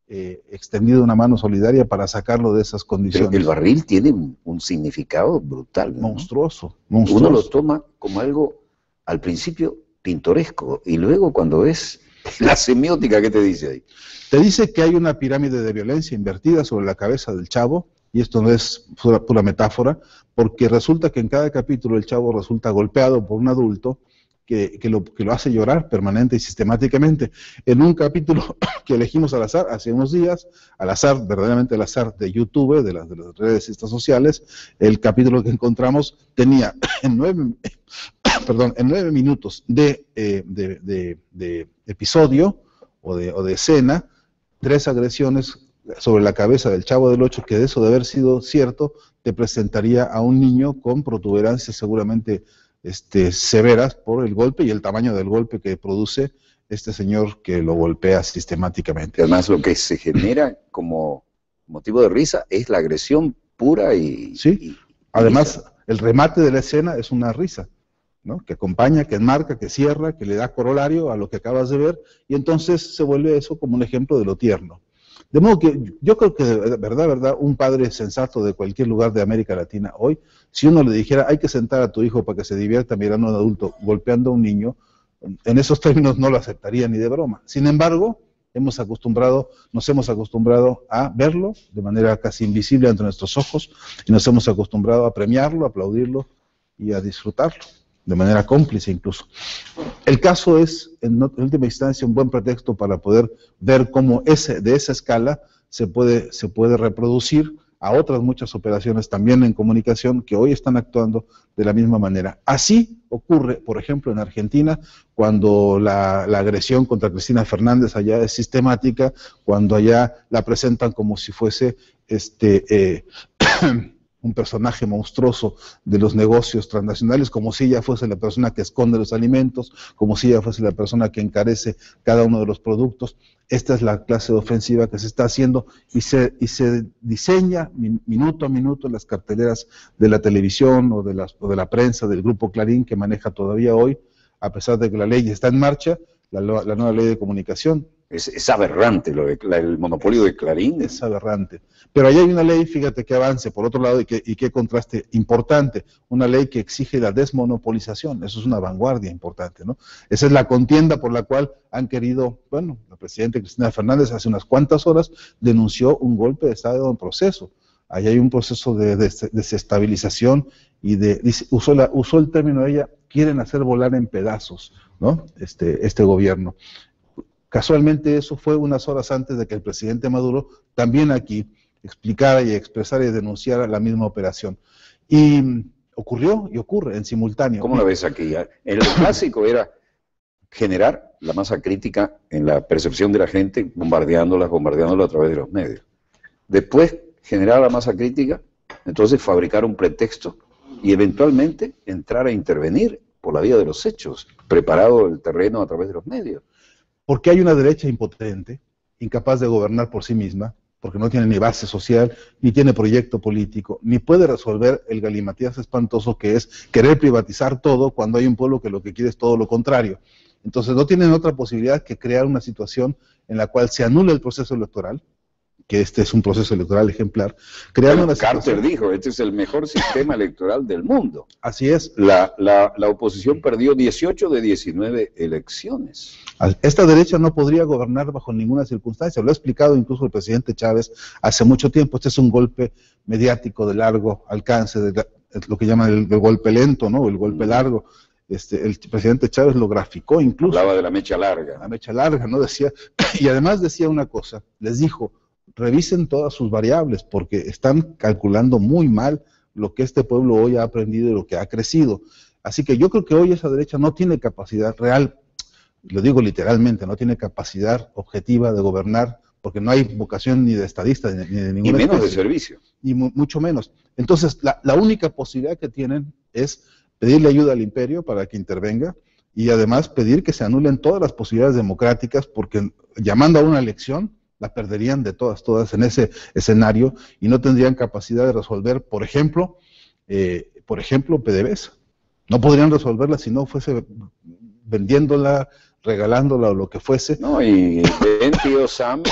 extendido una mano solidaria para sacarlo de esas condiciones. Pero el barril tiene un significado brutal, ¿no? Monstruoso. Uno lo toma como algo, al principio, pintoresco, y luego cuando ves la semiótica, ¿qué te dice ahí? Te dice que hay una pirámide de violencia invertida sobre la cabeza del Chavo, y esto no es pura metáfora, porque resulta que en cada capítulo el Chavo resulta golpeado por un adulto que lo hace llorar permanente y sistemáticamente. En un capítulo que elegimos al azar hace unos días, al azar, verdaderamente al azar de YouTube, de las redes estas sociales, el capítulo que encontramos tenía en 9 minutos de episodio o de escena, 3 agresiones sobre la cabeza del Chavo del Ocho, que de eso de haber sido cierto, te presentaría a un niño con protuberancias seguramente severas por el golpe y el tamaño del golpe que produce este señor que lo golpea sistemáticamente. Además, lo que se genera como motivo de risa es la agresión pura y... Sí, además, el remate de la escena es una risa, ¿no? Que acompaña, que enmarca, que cierra, que le da corolario a lo que acabas de ver, y entonces se vuelve eso como un ejemplo de lo tierno. De modo que yo creo que, de verdad, un padre sensato de cualquier lugar de América Latina hoy, si uno le dijera, hay que sentar a tu hijo para que se divierta mirando a un adulto golpeando a un niño, en esos términos no lo aceptaría ni de broma. Sin embargo, nos hemos acostumbrado a verlo de manera casi invisible ante nuestros ojos, y nos hemos acostumbrado a premiarlo, a aplaudirlo y a disfrutarlo, de manera cómplice incluso. El caso es, en última instancia, un buen pretexto para poder ver cómo de esa escala se puede reproducir a otras muchas operaciones también en comunicación que hoy están actuando de la misma manera. Así ocurre, por ejemplo, en Argentina, cuando la agresión contra Cristina Fernández allá es sistemática, cuando allá la presentan como si fuese un personaje monstruoso de los negocios transnacionales, como si ella fuese la persona que esconde los alimentos, como si ella fuese la persona que encarece cada uno de los productos. Esta es la clase de ofensiva que se está haciendo y se diseña minuto a minuto en las carteleras de la televisión o de la prensa del Grupo Clarín, que maneja todavía hoy, a pesar de que la ley está en marcha, la nueva ley de comunicación. Es aberrante el monopolio de Clarín. Es aberrante. Pero ahí hay una ley, fíjate que avance, por otro lado, y qué contraste importante, una ley que exige la desmonopolización. Eso es una vanguardia importante, ¿no? Esa es la contienda por la cual han querido, bueno, la presidenta Cristina Fernández hace unas cuantas horas denunció un golpe de Estado en proceso. Ahí hay un proceso de desestabilización y usó el término de ella, quieren hacer volar en pedazos, ¿no? Este gobierno. Casualmente eso fue unas horas antes de que el presidente Maduro también aquí explicara y expresara y denunciara la misma operación. Y ocurrió y ocurre en simultáneo. ¿Cómo lo ves aquí? El clásico era generar la masa crítica en la percepción de la gente, bombardeándola a través de los medios. Después, generar la masa crítica, entonces fabricar un pretexto y eventualmente entrar a intervenir por la vía de los hechos, preparado el terreno a través de los medios. Porque hay una derecha impotente, incapaz de gobernar por sí misma, porque no tiene ni base social, ni tiene proyecto político, ni puede resolver el galimatías espantoso que es querer privatizar todo cuando hay un pueblo que lo que quiere es todo lo contrario. Entonces no tienen otra posibilidad que crear una situación en la cual se anule el proceso electoral, que este es un proceso electoral ejemplar. Carter dijo, este es el mejor sistema electoral del mundo. Así es. La oposición perdió 18 de 19 elecciones. Esta derecha no podría gobernar bajo ninguna circunstancia, lo ha explicado incluso el presidente Chávez hace mucho tiempo. Este es un golpe mediático de largo alcance, lo que llaman el golpe lento, ¿no? El golpe largo. El presidente Chávez lo graficó incluso. Hablaba de la mecha larga. La mecha larga, ¿no? Decía, y además decía una cosa, les dijo, revisen todas sus variables, porque están calculando muy mal lo que este pueblo hoy ha aprendido y lo que ha crecido. Así que yo creo que hoy esa derecha no tiene capacidad real, lo digo literalmente, no tiene capacidad objetiva de gobernar, porque no hay vocación ni de estadista, ni de ninguna especie, menos de servicio. Y mucho menos. Entonces, la única posibilidad que tienen es pedirle ayuda al imperio para que intervenga, y además pedir que se anulen todas las posibilidades democráticas, porque llamando a una elección, la perderían de todas en ese escenario y no tendrían capacidad de resolver, por ejemplo, PDVSA. No podrían resolverla si no fuese vendiéndola, regalándola o lo que fuese. No, y ven, tío Sam,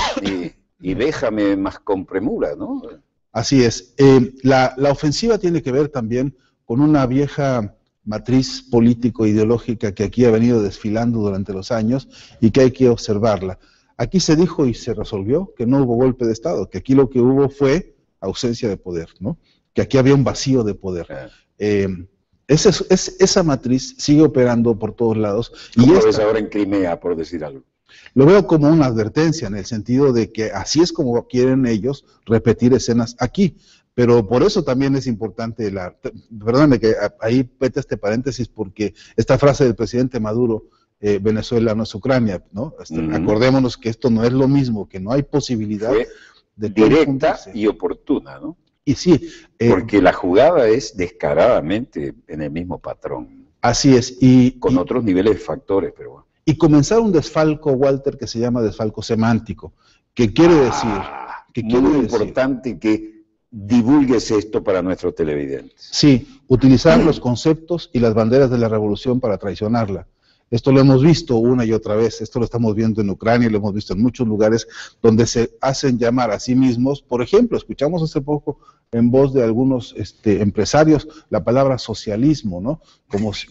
y déjame más con premura, ¿no? Así es. La ofensiva tiene que ver también con una vieja matriz político-ideológica que aquí ha venido desfilando durante los años y que hay que observarla. Aquí se dijo y se resolvió que no hubo golpe de Estado, que aquí lo que hubo fue ausencia de poder, ¿no? Que aquí había un vacío de poder. Esa matriz sigue operando por todos lados. ¿Cómo lo ves ahora en Crimea, por decir algo? Lo veo como una advertencia, en el sentido de que así es como quieren ellos repetir escenas aquí. Pero por eso también es importante, perdóname que ahí pete este paréntesis, porque esta frase del presidente Maduro, Venezuela no es Ucrania, ¿no? Acordémonos que esto no es lo mismo, que no hay posibilidad de directa y oportuna, ¿no? Y sí. Porque la jugada es descaradamente en el mismo patrón. Así es. Con otros niveles de factores, pero bueno. Y comenzar un desfalco, Walter, que se llama desfalco semántico, que quiere decir... muy importante que divulgues esto para nuestros televidentes. Sí, utilizar los conceptos y las banderas de la revolución para traicionarla. Esto lo hemos visto una y otra vez, esto lo estamos viendo en Ucrania, lo hemos visto en muchos lugares donde se hacen llamar a sí mismos. Por ejemplo, escuchamos hace poco en voz de algunos empresarios la palabra socialismo, ¿no?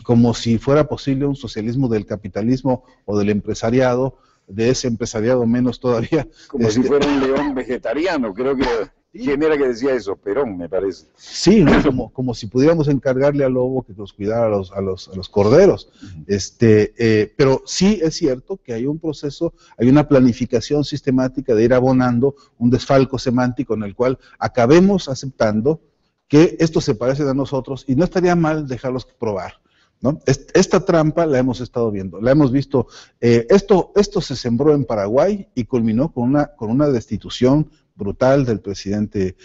Como si fuera posible un socialismo del capitalismo o del empresariado, de ese empresariado menos todavía. Como si fuera un león vegetariano, creo que... ¿Quién era que decía eso? Perón, me parece. Sí, ¿no? como si pudiéramos encargarle al lobo que nos cuidara a los corderos. Pero sí es cierto que hay un proceso, hay una planificación sistemática de ir abonando un desfalco semántico en el cual acabemos aceptando que estos se parecen a nosotros y no estaría mal dejarlos probar, ¿no? Esta trampa la hemos estado viendo, la hemos visto. Esto se sembró en Paraguay y culminó con una destitución brutal del presidente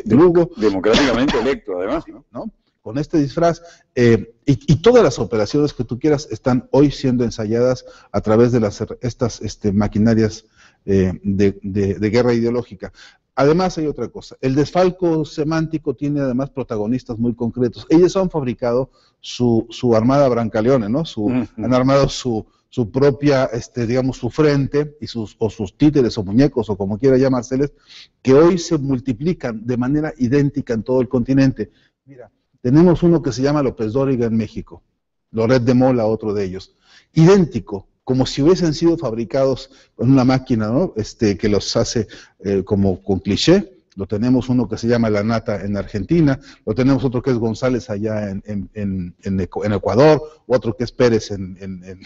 Lugo. Democráticamente electo, además, ¿no? Con este disfraz. Y todas las operaciones que tú quieras están hoy siendo ensayadas a través de estas maquinarias de guerra ideológica. Además hay otra cosa, el desfalco semántico tiene además protagonistas muy concretos. Ellos han fabricado su armada Brancaleone, ¿no? Han armado su propia, digamos, su frente y sus títeres o muñecos o como quiera llamárseles, que hoy se multiplican de manera idéntica en todo el continente. Mira, tenemos uno que se llama López Dóriga en México, Loret de Mola, otro de ellos, idéntico, como si hubiesen sido fabricados con una máquina, ¿no? Que los hace como con cliché. Lo tenemos uno que se llama La Nata en Argentina, lo tenemos otro que es González allá en Ecuador, otro que es Pérez en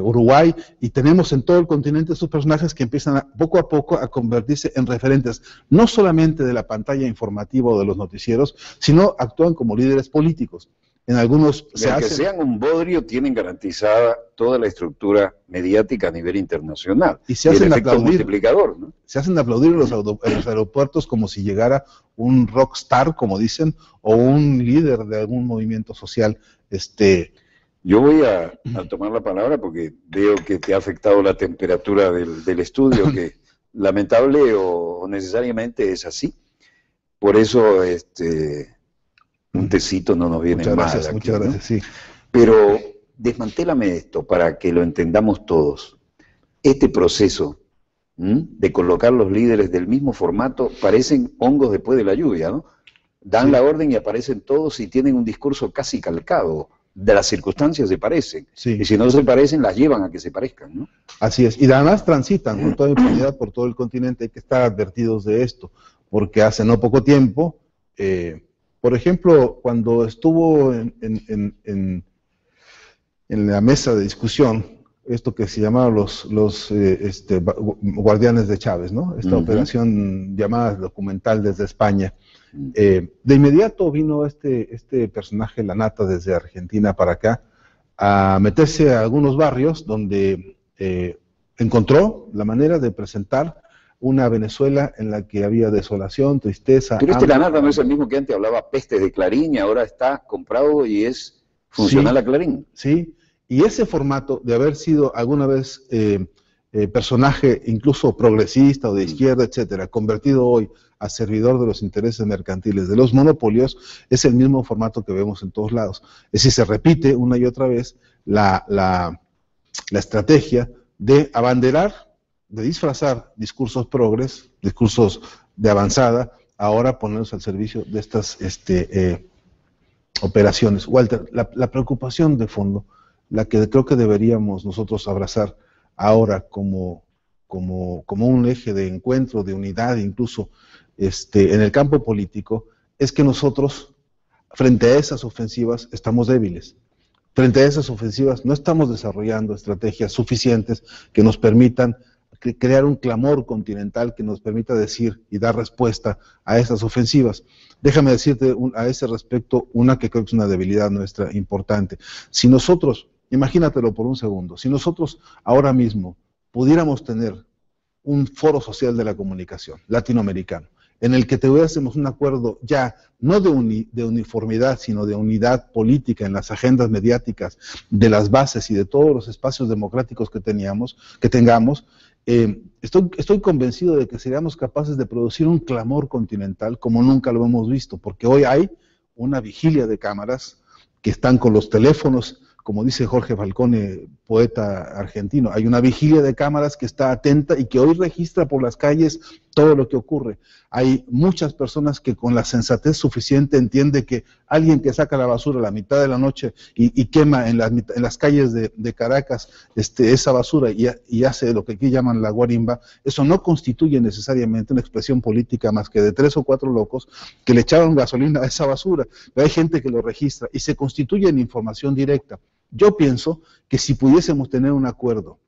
Uruguay, y tenemos en todo el continente estos personajes que empiezan poco a poco a convertirse en referentes, no solamente de la pantalla informativa o de los noticieros, sino actúan como líderes políticos. En algunos que sean un bodrio, tienen garantizada toda la estructura mediática a nivel internacional. Y se hacen aplaudir, multiplicador, ¿no? Se hacen aplaudir en los aeropuertos como si llegara un rockstar, como dicen, o un líder de algún movimiento social. Yo voy a tomar la palabra porque veo que te ha afectado la temperatura del estudio, que lamentable o necesariamente es así. Por eso, un tecito no nos viene mal aquí, muchas gracias, sí. Pero desmantélame esto para que lo entendamos todos. Este proceso de colocar los líderes del mismo formato parecen hongos después de la lluvia, ¿no? Dan la orden y aparecen todos y tienen un discurso casi calcado. De las circunstancias se parecen. Sí. Y si no se parecen, las llevan a que se parezcan, ¿no? Así es. Y además transitan con toda impunidad por todo el continente. Hay que estar advertidos de esto, porque hace no poco tiempo... por ejemplo, cuando estuvo en la mesa de discusión, esto que se llamaba los guardianes de Chávez, ¿no? Esta operación llamada documental desde España. De inmediato vino este personaje, La Nata, desde Argentina para acá, a meterse a algunos barrios donde encontró la manera de presentar una Venezuela en la que había desolación, tristeza. Pero La Nata no es el mismo que antes hablaba peste de Clarín y ahora está comprado y es funcional a Clarín. Sí, y ese formato de haber sido alguna vez personaje incluso progresista o de izquierda, etcétera, convertido hoy a servidor de los intereses mercantiles, de los monopolios, es el mismo formato que vemos en todos lados. Es decir, se repite una y otra vez la estrategia de abanderar, de disfrazar discursos progres, discursos de avanzada, ahora ponerlos al servicio de estas operaciones. Walter, la preocupación de fondo, la que creo que deberíamos nosotros abrazar ahora como un eje de encuentro, de unidad incluso, en el campo político es que nosotros, frente a esas ofensivas, estamos débiles. Frente a esas ofensivas no estamos desarrollando estrategias suficientes que nos permitan crear un clamor continental que nos permita decir y dar respuesta a esas ofensivas. Déjame decirte a ese respecto una que creo que es una debilidad nuestra importante. Si nosotros, imagínatelo por un segundo, si nosotros ahora mismo pudiéramos tener un foro social de la comunicación latinoamericano, en el que tuviésemos un acuerdo ya, no de uniformidad, sino de unidad política en las agendas mediáticas, de las bases y de todos los espacios democráticos que tengamos, estoy convencido de que seríamos capaces de producir un clamor continental como nunca lo hemos visto, porque hoy hay una vigilia de cámaras que están con los teléfonos, como dice Jorge Falcone, poeta argentino, hay una vigilia de cámaras que está atenta y que hoy registra por las calles todo lo que ocurre. Hay muchas personas que con la sensatez suficiente entiende que alguien que saca la basura a la mitad de la noche y quema en las calles de Caracas esa basura y hace lo que aquí llaman la guarimba, eso no constituye necesariamente una expresión política más que de 3 o 4 locos que le echaron gasolina a esa basura. Pero hay gente que lo registra y se constituye en información directa. Yo pienso que si pudiésemos tener un acuerdo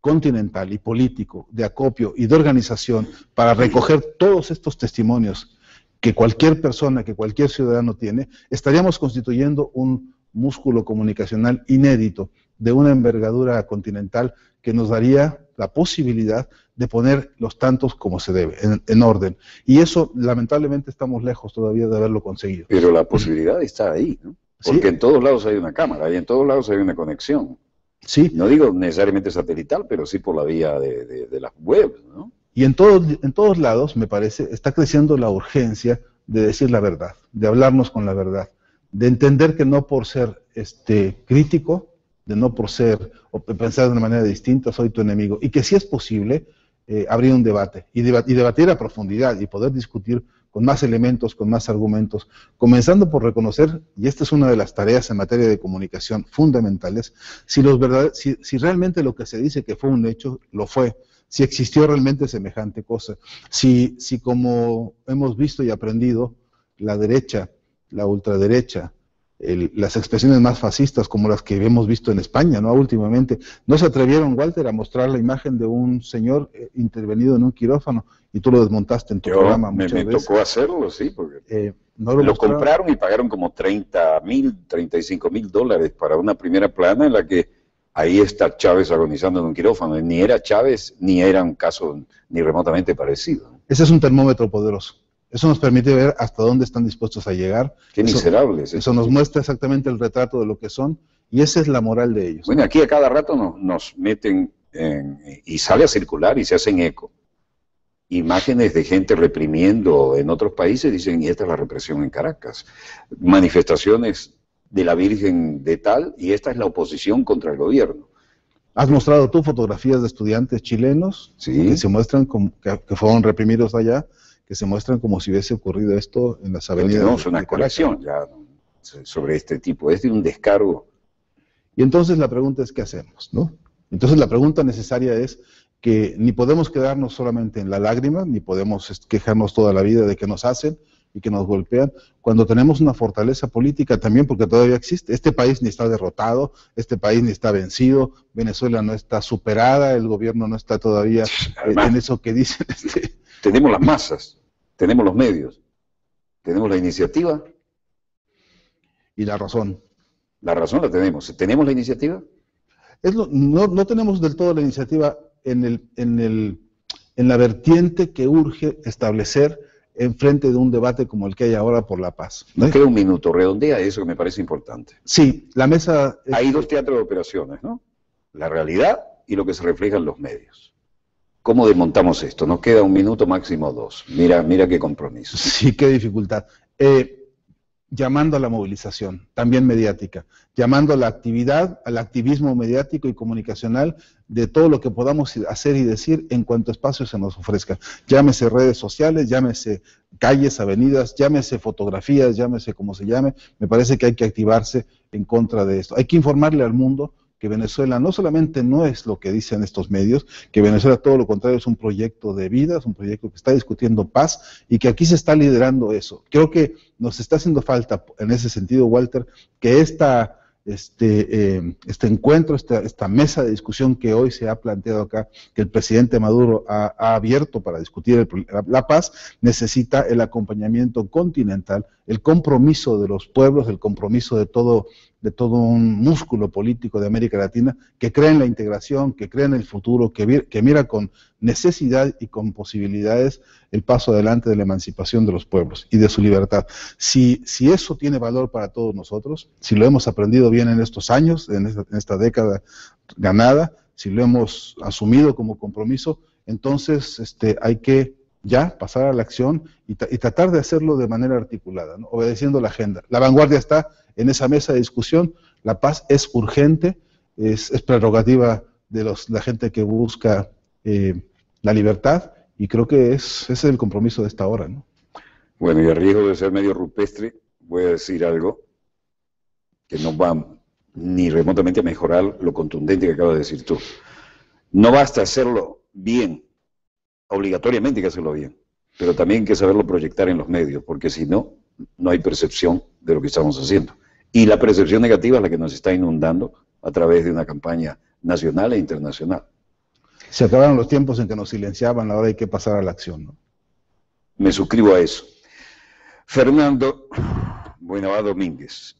continental y político de acopio y de organización para recoger todos estos testimonios que cualquier persona, que cualquier ciudadano tiene, estaríamos constituyendo un músculo comunicacional inédito de una envergadura continental que nos daría la posibilidad de poner los tantos como se debe, en orden. Y eso, lamentablemente, estamos lejos todavía de haberlo conseguido. Pero la posibilidad está ahí, ¿no? Porque ¿sí? En todos lados hay una cámara y en todos lados hay una conexión. Sí. No digo necesariamente satelital, pero sí por la vía de las webs, ¿no? Y en todos lados, me parece, está creciendo la urgencia de decir la verdad, de hablarnos con la verdad, de entender que no por ser crítico, de no por ser o pensar de una manera distinta, soy tu enemigo, y que si es posible abrir un debate y debatir a profundidad y poder discutir con más elementos, con más argumentos, comenzando por reconocer, y esta es una de las tareas en materia de comunicación fundamentales, si realmente lo que se dice que fue un hecho, lo fue, si existió realmente semejante cosa, si como hemos visto y aprendido, la derecha, la ultraderecha, las expresiones más fascistas como las que hemos visto en España, ¿no? Últimamente, no se atrevieron, Walter, a mostrar la imagen de un señor intervenido en un quirófano y tú lo desmontaste en tu programa muchas veces. Me tocó hacerlo, sí, porque no lo compraron y pagaron como $35,000 para una primera plana en la que ahí está Chávez agonizando en un quirófano. Ni era Chávez, ni era un caso ni remotamente parecido. Ese es un termómetro poderoso. Eso nos permite ver hasta dónde están dispuestos a llegar. Qué miserables. Eso nos muestra exactamente el retrato de lo que son, y esa es la moral de ellos. Bueno, aquí a cada rato nos meten y sale a circular y se hacen eco. Imágenes de gente reprimiendo en otros países, dicen, y esta es la represión en Caracas. Manifestaciones de la Virgen de tal, y esta es la oposición contra el gobierno. Has mostrado tú fotografías de estudiantes chilenos, ¿sí?, que se muestran como que fueron reprimidos allá, que se muestran como si hubiese ocurrido esto en las avenidas. Tenemos una colección ya sobre este tipo, es de un descargo. Y entonces la pregunta es, ¿qué hacemos, no? Entonces la pregunta necesaria es que ni podemos quedarnos solamente en la lágrima, ni podemos quejarnos toda la vida de que nos hacen y que nos golpean, cuando tenemos una fortaleza política también, porque todavía existe. Este país ni está derrotado, este país ni está vencido, Venezuela no está superada, el gobierno no está todavía en eso que dicen. Tenemos las masas, tenemos los medios, tenemos la iniciativa. Y la razón. La razón la tenemos. ¿Tenemos la iniciativa? No tenemos del todo la iniciativa en la vertiente que urge establecer en frente de un debate como el que hay ahora por la paz. Nos queda un minuto, redondea eso que me parece importante. Sí, la mesa... Hay dos teatros de operaciones, ¿no? La realidad y lo que se refleja en los medios. ¿Cómo desmontamos esto? Nos queda un minuto, máximo 2. Mira qué compromiso. Sí, qué dificultad. Llamando a la movilización, también mediática, llamando a la actividad, al activismo mediático y comunicacional de todo lo que podamos hacer y decir en cuanto espacio se nos ofrezca. Llámese redes sociales, llámese calles, avenidas, llámese fotografías, llámese como se llame. Me parece que hay que activarse en contra de esto. Hay que informarle al mundo que Venezuela no solamente no es lo que dicen estos medios, que Venezuela todo lo contrario es un proyecto de vida, es un proyecto que está discutiendo paz y que aquí se está liderando eso. Creo que nos está haciendo falta en ese sentido, Walter, que este encuentro, esta mesa de discusión que hoy se ha planteado acá, que el presidente Maduro ha abierto para discutir la paz, necesita el acompañamiento continental, el compromiso de los pueblos, el compromiso de todo un músculo político de América Latina que cree en la integración, que cree en el futuro, que mira con necesidad y con posibilidades el paso adelante de la emancipación de los pueblos y de su libertad. Si eso tiene valor para todos nosotros, si lo hemos aprendido bien en estos años, en esta década ganada, si lo hemos asumido como compromiso, entonces hay que ya pasar a la acción y tratar de hacerlo de manera articulada, ¿no? Obedeciendo la agenda. La vanguardia está en esa mesa de discusión, la paz es urgente, es prerrogativa de la gente que busca la libertad, y creo que ese es el compromiso de esta hora, ¿no? Bueno, y a riesgo de ser medio rupestre, voy a decir algo que no va ni remotamente a mejorar lo contundente que acabas de decir tú. No basta hacerlo bien, obligatoriamente hay que hacerlo bien, pero también hay que saberlo proyectar en los medios, porque si no, no hay percepción de lo que estamos haciendo. Y la percepción negativa es la que nos está inundando a través de una campaña nacional e internacional. Se acabaron los tiempos en que nos silenciaban, ahora hay que pasar a la acción, ¿no? Me suscribo a eso. Fernando Buenavá Domínguez,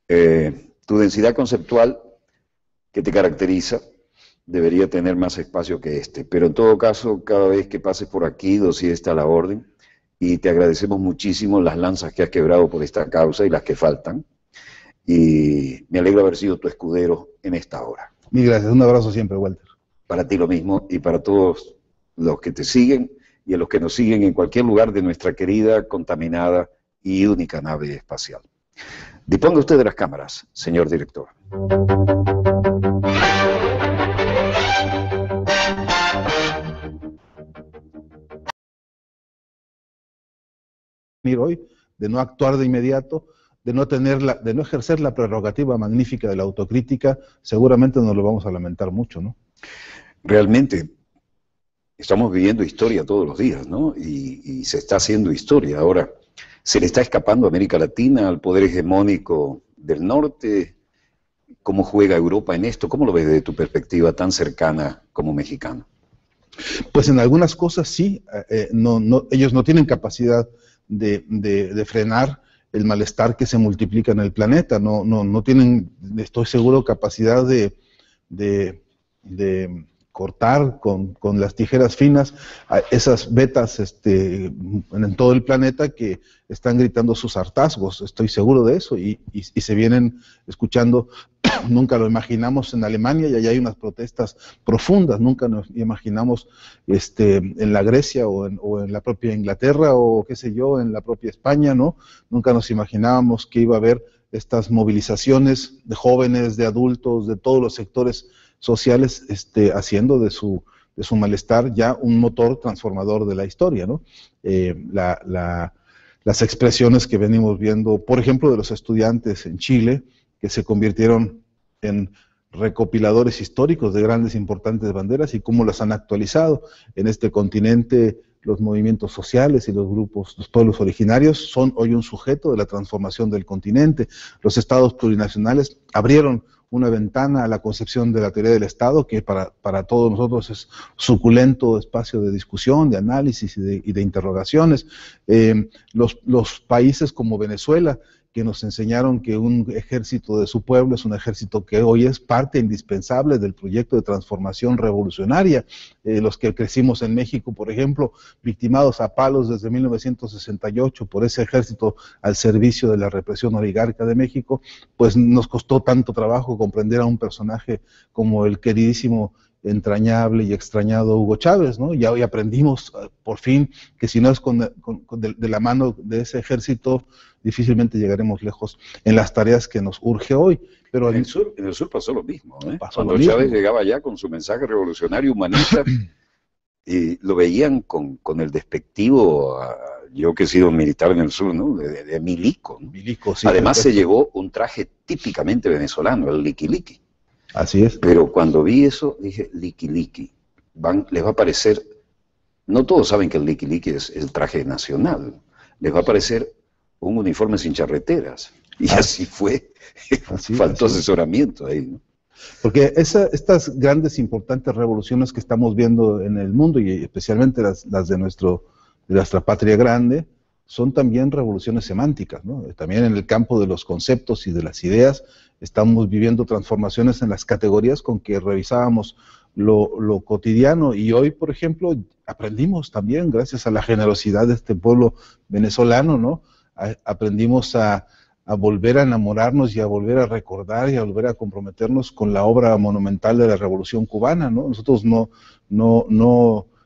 tu densidad conceptual que te caracteriza debería tener más espacio que este, pero en todo caso, cada vez que pases por aquí, dossier está a la orden, y te agradecemos muchísimo las lanzas que has quebrado por esta causa y las que faltan, y me alegro haber sido tu escudero en esta hora. Mil gracias, un abrazo siempre, Walter. Para ti lo mismo, y para todos los que te siguen, y a los que nos siguen en cualquier lugar de nuestra querida, contaminada y única nave espacial. Disponga usted de las cámaras, señor director. Hoy, de no actuar de inmediato, de no ejercer la prerrogativa magnífica de la autocrítica, seguramente nos lo vamos a lamentar mucho, ¿no? Realmente estamos viviendo historia todos los días, ¿no? Y se está haciendo historia. Ahora, ¿se le está escapando a América Latina, al poder hegemónico del norte? ¿Cómo juega Europa en esto? ¿Cómo lo ves desde tu perspectiva tan cercana como mexicano? Pues en algunas cosas sí, ellos no tienen capacidad de frenar el malestar que se multiplica en el planeta, no tienen, estoy seguro, capacidad de cortar con las tijeras finas a esas vetas en todo el planeta que están gritando sus hartazgos. Estoy seguro de eso, y se vienen escuchando. Nunca lo imaginamos en Alemania, y allá hay unas protestas profundas. Nunca nos imaginamos en la Grecia o en la propia Inglaterra, o qué sé yo, en la propia España, ¿no? Nunca nos imaginábamos que iba a haber estas movilizaciones de jóvenes, de adultos, de todos los sectores sociales, haciendo de su malestar ya un motor transformador de la historia, ¿no? Las expresiones que venimos viendo, por ejemplo, de los estudiantes en Chile, que se convirtieron en recopiladores históricos de grandes importantes banderas, y cómo las han actualizado en este continente. Los movimientos sociales y los pueblos originarios son hoy un sujeto de la transformación del continente. Los estados plurinacionales abrieron una ventana a la concepción de la teoría del Estado, que para todos nosotros es suculento espacio de discusión, de análisis y de interrogaciones. Los países como Venezuela, que nos enseñaron que un ejército de su pueblo es un ejército que hoy es parte indispensable del proyecto de transformación revolucionaria. Los que crecimos en México, por ejemplo, victimados a palos desde 1968 por ese ejército al servicio de la represión oligarca de México, pues nos costó tanto trabajo comprender a un personaje como el queridísimo, entrañable y extrañado Hugo Chávez, ¿no? Ya hoy aprendimos, por fin, que si no es de la mano de ese ejército, difícilmente llegaremos lejos en las tareas que nos urge hoy. Pero en el sur pasó lo mismo, ¿eh? Cuando Chávez llegaba ya con su mensaje revolucionario humanista, y lo veían con el despectivo, yo que he sido militar en el sur, ¿no? de milico, ¿no? Milico, sí. Además se llevó un traje típicamente venezolano, el liqui-liqui. Así es. Pero cuando vi eso, dije, Liqui Liqui. Les va a parecer, no todos saben que el Liqui Liqui es el traje nacional. Les va a parecer un uniforme sin charreteras. Y así fue. Faltó asesoramiento ahí, ¿no? Porque estas grandes, importantes revoluciones que estamos viendo en el mundo, y especialmente las de nuestra patria grande, son también revoluciones semánticas, ¿no? También en el campo de los conceptos y de las ideas, estamos viviendo transformaciones en las categorías con que revisábamos lo cotidiano, y hoy, por ejemplo, aprendimos también, gracias a la generosidad de este pueblo venezolano, ¿no? Aprendimos a volver a enamorarnos y a volver a recordar y a volver a comprometernos con la obra monumental de la Revolución Cubana, ¿no? Nosotros no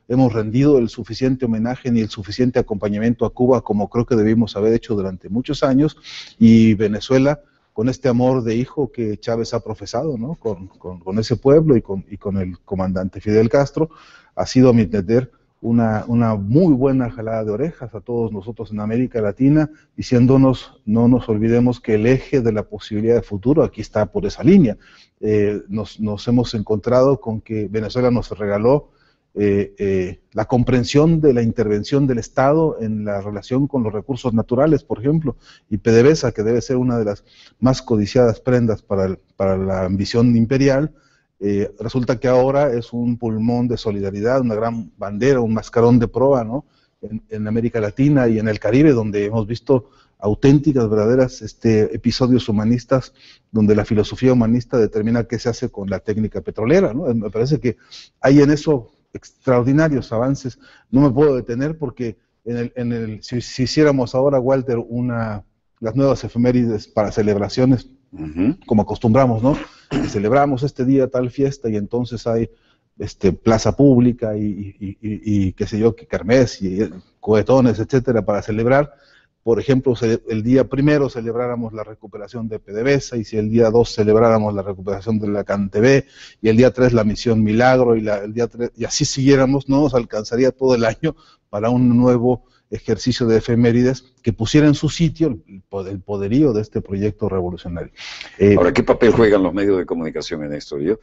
hemos rendido el suficiente homenaje ni el suficiente acompañamiento a Cuba como creo que debimos haber hecho durante muchos años, y Venezuela, con este amor de hijo que Chávez ha profesado, ¿no? Con ese pueblo y con el comandante Fidel Castro, ha sido, a mi entender, una muy buena jalada de orejas a todos nosotros en América Latina, diciéndonos, no nos olvidemos que el eje de la posibilidad de futuro aquí está por esa línea. Nos hemos encontrado con que Venezuela nos regaló la comprensión de la intervención del Estado en la relación con los recursos naturales, por ejemplo, y PDVSA, que debe ser una de las más codiciadas prendas para la ambición imperial, resulta que ahora es un pulmón de solidaridad, una gran bandera, un mascarón de proa, ¿no? En América Latina y en el Caribe, donde hemos visto auténticas, verdaderas episodios humanistas, donde la filosofía humanista determina qué se hace con la técnica petrolera, ¿no? Me parece que hay en eso extraordinarios avances. No me puedo detener porque si hiciéramos ahora, Walter, las nuevas efemérides para celebraciones, como acostumbramos, ¿no? Y celebramos este día tal fiesta y entonces hay plaza pública y qué sé yo, kermés y cohetones, etcétera, para celebrar. Por ejemplo, el día primero celebráramos la recuperación de PDVSA, y si el día 2 celebráramos la recuperación de la CanTV, y el día 3 la Misión Milagro, el día 3, y así siguiéramos, no nos alcanzaría todo el año para un nuevo ejercicio de efemérides que pusiera en su sitio el poderío de este proyecto revolucionario. Ahora, ¿qué papel juegan los medios de comunicación en esto? Yo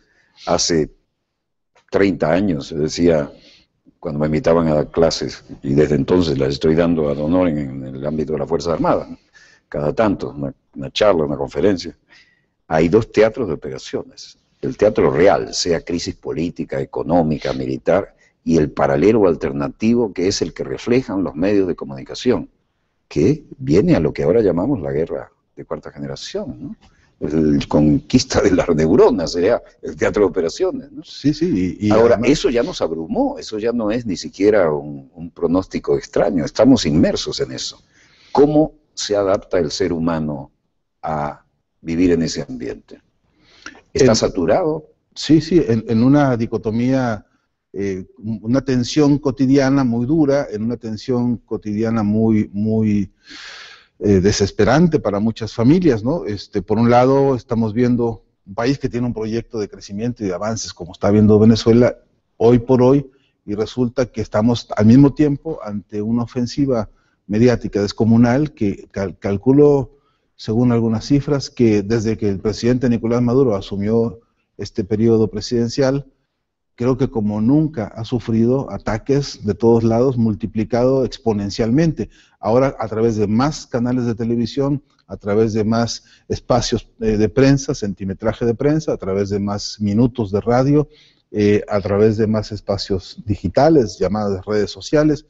hace 30 años decía, cuando me invitaban a dar clases, y desde entonces las estoy dando ad honor en el ámbito de las Fuerzas Armadas, ¿no? Cada tanto, una charla, una conferencia, hay dos teatros de operaciones: el teatro real, sea crisis política, económica, militar, y el paralelo alternativo, que es el que reflejan los medios de comunicación, que viene a lo que ahora llamamos la guerra de cuarta generación, ¿no? La conquista de las neuronas sería el teatro de operaciones, ¿no? Sí, sí. Ahora, además, eso ya nos abrumó, eso ya no es ni siquiera un pronóstico extraño, estamos inmersos en eso. ¿Cómo se adapta el ser humano a vivir en ese ambiente? ¿Está saturado? Sí, sí, en una dicotomía, una tensión cotidiana muy dura, en una tensión cotidiana muy desesperante para muchas familias, ¿no? Por un lado, estamos viendo un país que tiene un proyecto de crecimiento y de avances, como está viendo Venezuela hoy por hoy, y resulta que estamos al mismo tiempo ante una ofensiva mediática descomunal que calculo, según algunas cifras, que desde que el presidente Nicolás Maduro asumió este periodo presidencial, creo que como nunca ha sufrido ataques de todos lados, multiplicado exponencialmente. Ahora, a través de más canales de televisión, a través de más espacios de prensa, centimetraje de prensa, a través de más minutos de radio, a través de más espacios digitales, llamadas redes sociales,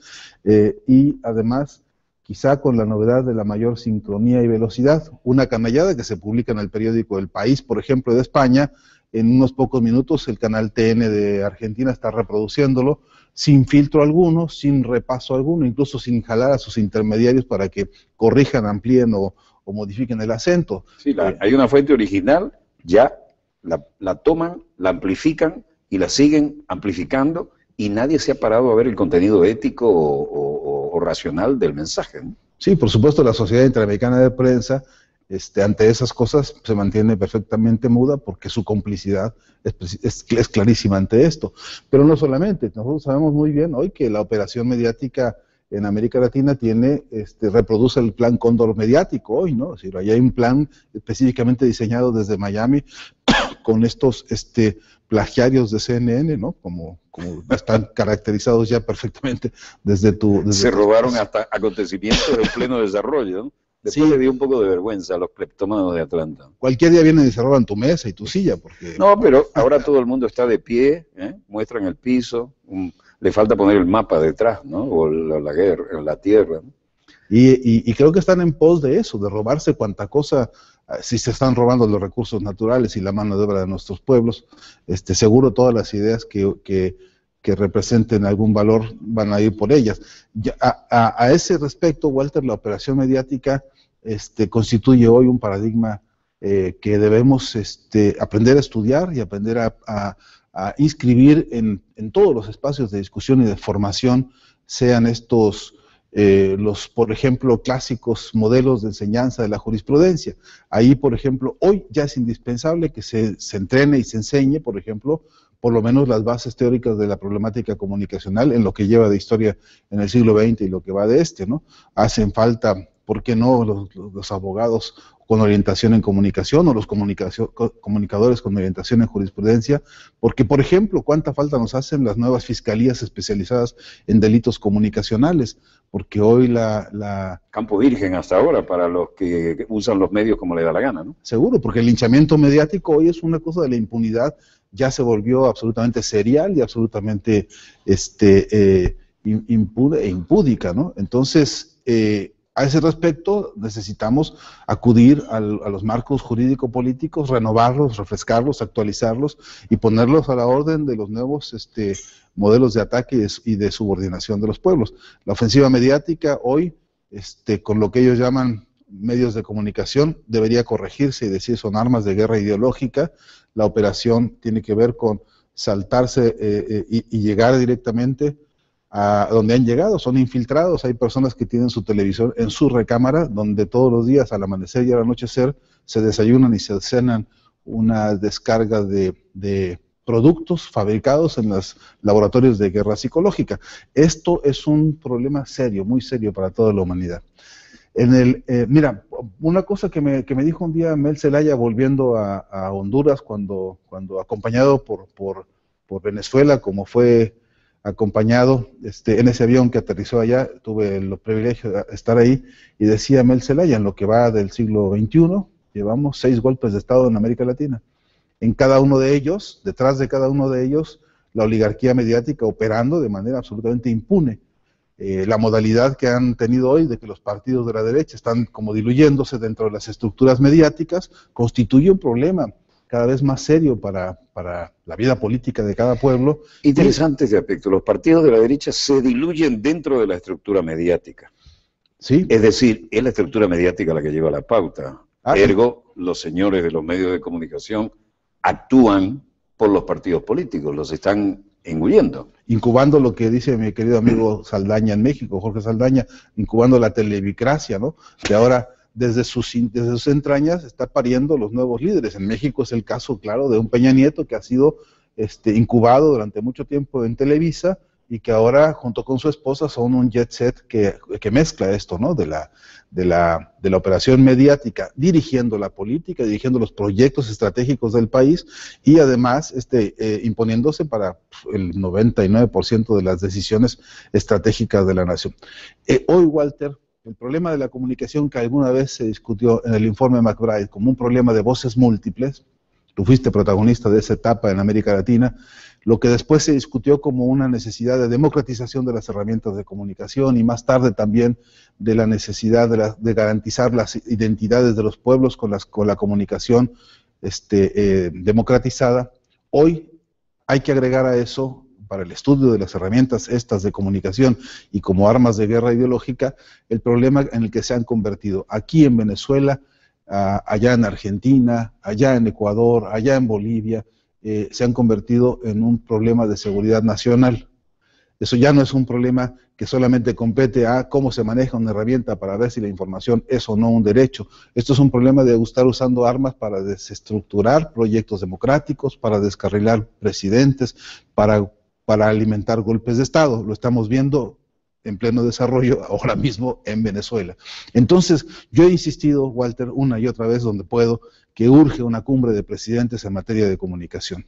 y además, quizá con la novedad de la mayor sincronía y velocidad, una canallada que se publica en el periódico El País, por ejemplo, de España. En unos pocos minutos el canal TN de Argentina está reproduciéndolo sin filtro alguno, sin repaso alguno, incluso sin jalar a sus intermediarios para que corrijan, amplíen o modifiquen el acento. Sí, hay una fuente original, ya la toman, la amplifican y la siguen amplificando, y nadie se ha parado a ver el contenido ético o racional del mensaje, ¿no? Sí, por supuesto, la Sociedad Interamericana de Prensa, ante esas cosas se mantiene perfectamente muda porque su complicidad es clarísima ante esto. Pero no solamente, nosotros sabemos muy bien hoy que la operación mediática en América Latina reproduce el plan Cóndor mediático hoy, ¿no? Es decir, ahí hay un plan específicamente diseñado desde Miami con estos plagiarios de CNN, ¿no? Como están caracterizados ya perfectamente desde Se robaron hasta acontecimientos en pleno desarrollo, ¿no? Después sí, le dio un poco de vergüenza a los cleptómanos de Atlanta. Cualquier día vienen y se roban tu mesa y tu silla, porque... No, pero ahora todo el mundo está de pie, muestran el piso, le falta poner el mapa detrás, ¿no? O la guerra, la tierra, ¿no? Y creo que están en pos de eso, de robarse cuanta cosa, si se están robando los recursos naturales y la mano de obra de nuestros pueblos, seguro todas las ideas que representen algún valor van a ir por ellas. A ese respecto, Walter, la operación mediática constituye hoy un paradigma que debemos aprender a estudiar y aprender a inscribir en todos los espacios de discusión y de formación, sean estos por ejemplo, clásicos modelos de enseñanza de la jurisprudencia. Ahí, por ejemplo, hoy ya es indispensable que se entrene y se enseñe, por ejemplo, por lo menos las bases teóricas de la problemática comunicacional en lo que lleva de historia en el siglo XX y lo que va de ¿no? Hacen falta, ¿por qué no?, los abogados con orientación en comunicación o los comunicadores con orientación en jurisprudencia, porque, por ejemplo, ¿cuánta falta nos hacen las nuevas fiscalías especializadas en delitos comunicacionales? Porque hoy Campo virgen hasta ahora para los que usan los medios como le da la gana, ¿no? Seguro, porque el linchamiento mediático hoy es una cosa de la impunidad, ya se volvió absolutamente serial y absolutamente impúdica, ¿no? Entonces, a ese respecto, necesitamos acudir a los marcos jurídico-políticos, renovarlos, refrescarlos, actualizarlos y ponerlos a la orden de los nuevos modelos de ataque y de subordinación de los pueblos. La ofensiva mediática hoy, con lo que ellos llaman medios de comunicación, debería corregirse y decir son armas de guerra ideológica. La operación tiene que ver con saltarse y llegar directamente a donde han llegado, son infiltrados, hay personas que tienen su televisor en su recámara, donde todos los días al amanecer y al anochecer se desayunan y se cenan una descarga de productos fabricados en los laboratorios de guerra psicológica. Esto es un problema serio, muy serio para toda la humanidad. Mira, una cosa que me dijo un día Mel Zelaya volviendo a Honduras, cuando acompañado por Venezuela, como fue acompañado en ese avión que aterrizó allá, tuve el privilegio de estar ahí, y decía Mel Zelaya, en lo que va del siglo XXI, llevamos 6 golpes de Estado en América Latina. En cada uno de ellos, detrás de cada uno de ellos, la oligarquía mediática operando de manera absolutamente impune. La modalidad que han tenido hoy de que los partidos de la derecha están como diluyéndose dentro de las estructuras mediáticas, constituye un problema cada vez más serio para la vida política de cada pueblo. Interesante este aspecto, los partidos de la derecha se diluyen dentro de la estructura mediática. ¿Sí? Es decir, es la estructura mediática la que lleva la pauta. Ergo, los señores de los medios de comunicación actúan por los partidos políticos, los están engullendo. Incubando lo que dice mi querido amigo Saldaña en México, Jorge Saldaña, incubando la televicracia, ¿no? Que ahora desde sus entrañas está pariendo los nuevos líderes. En México es el caso, claro, de un Peña Nieto que ha sido incubado durante mucho tiempo en Televisa y que ahora, junto con su esposa, son un jet set que mezcla esto, ¿no? De la operación mediática, dirigiendo la política, dirigiendo los proyectos estratégicos del país y además imponiéndose para el 99% de las decisiones estratégicas de la nación. Hoy, Walter, el problema de la comunicación que alguna vez se discutió en el informe McBride como un problema de voces múltiples, tú fuiste protagonista de esa etapa en América Latina, lo que después se discutió como una necesidad de democratización de las herramientas de comunicación y más tarde también de la necesidad de garantizar las identidades de los pueblos con la comunicación democratizada. Hoy hay que agregar a eso, para el estudio de las herramientas estas de comunicación y como armas de guerra ideológica, el problema en el que se han convertido aquí en Venezuela, allá en Argentina, allá en Ecuador, allá en Bolivia, se han convertido en un problema de seguridad nacional. Eso ya no es un problema que solamente compete a cómo se maneja una herramienta para ver si la información es o no un derecho. Esto es un problema de estar usando armas para desestructurar proyectos democráticos, para descarrilar presidentes, para alimentar golpes de Estado. Lo estamos viendo en pleno desarrollo ahora mismo en Venezuela. Entonces, yo he insistido, Walter, una y otra vez donde puedo, que urge una cumbre de presidentes en materia de comunicación,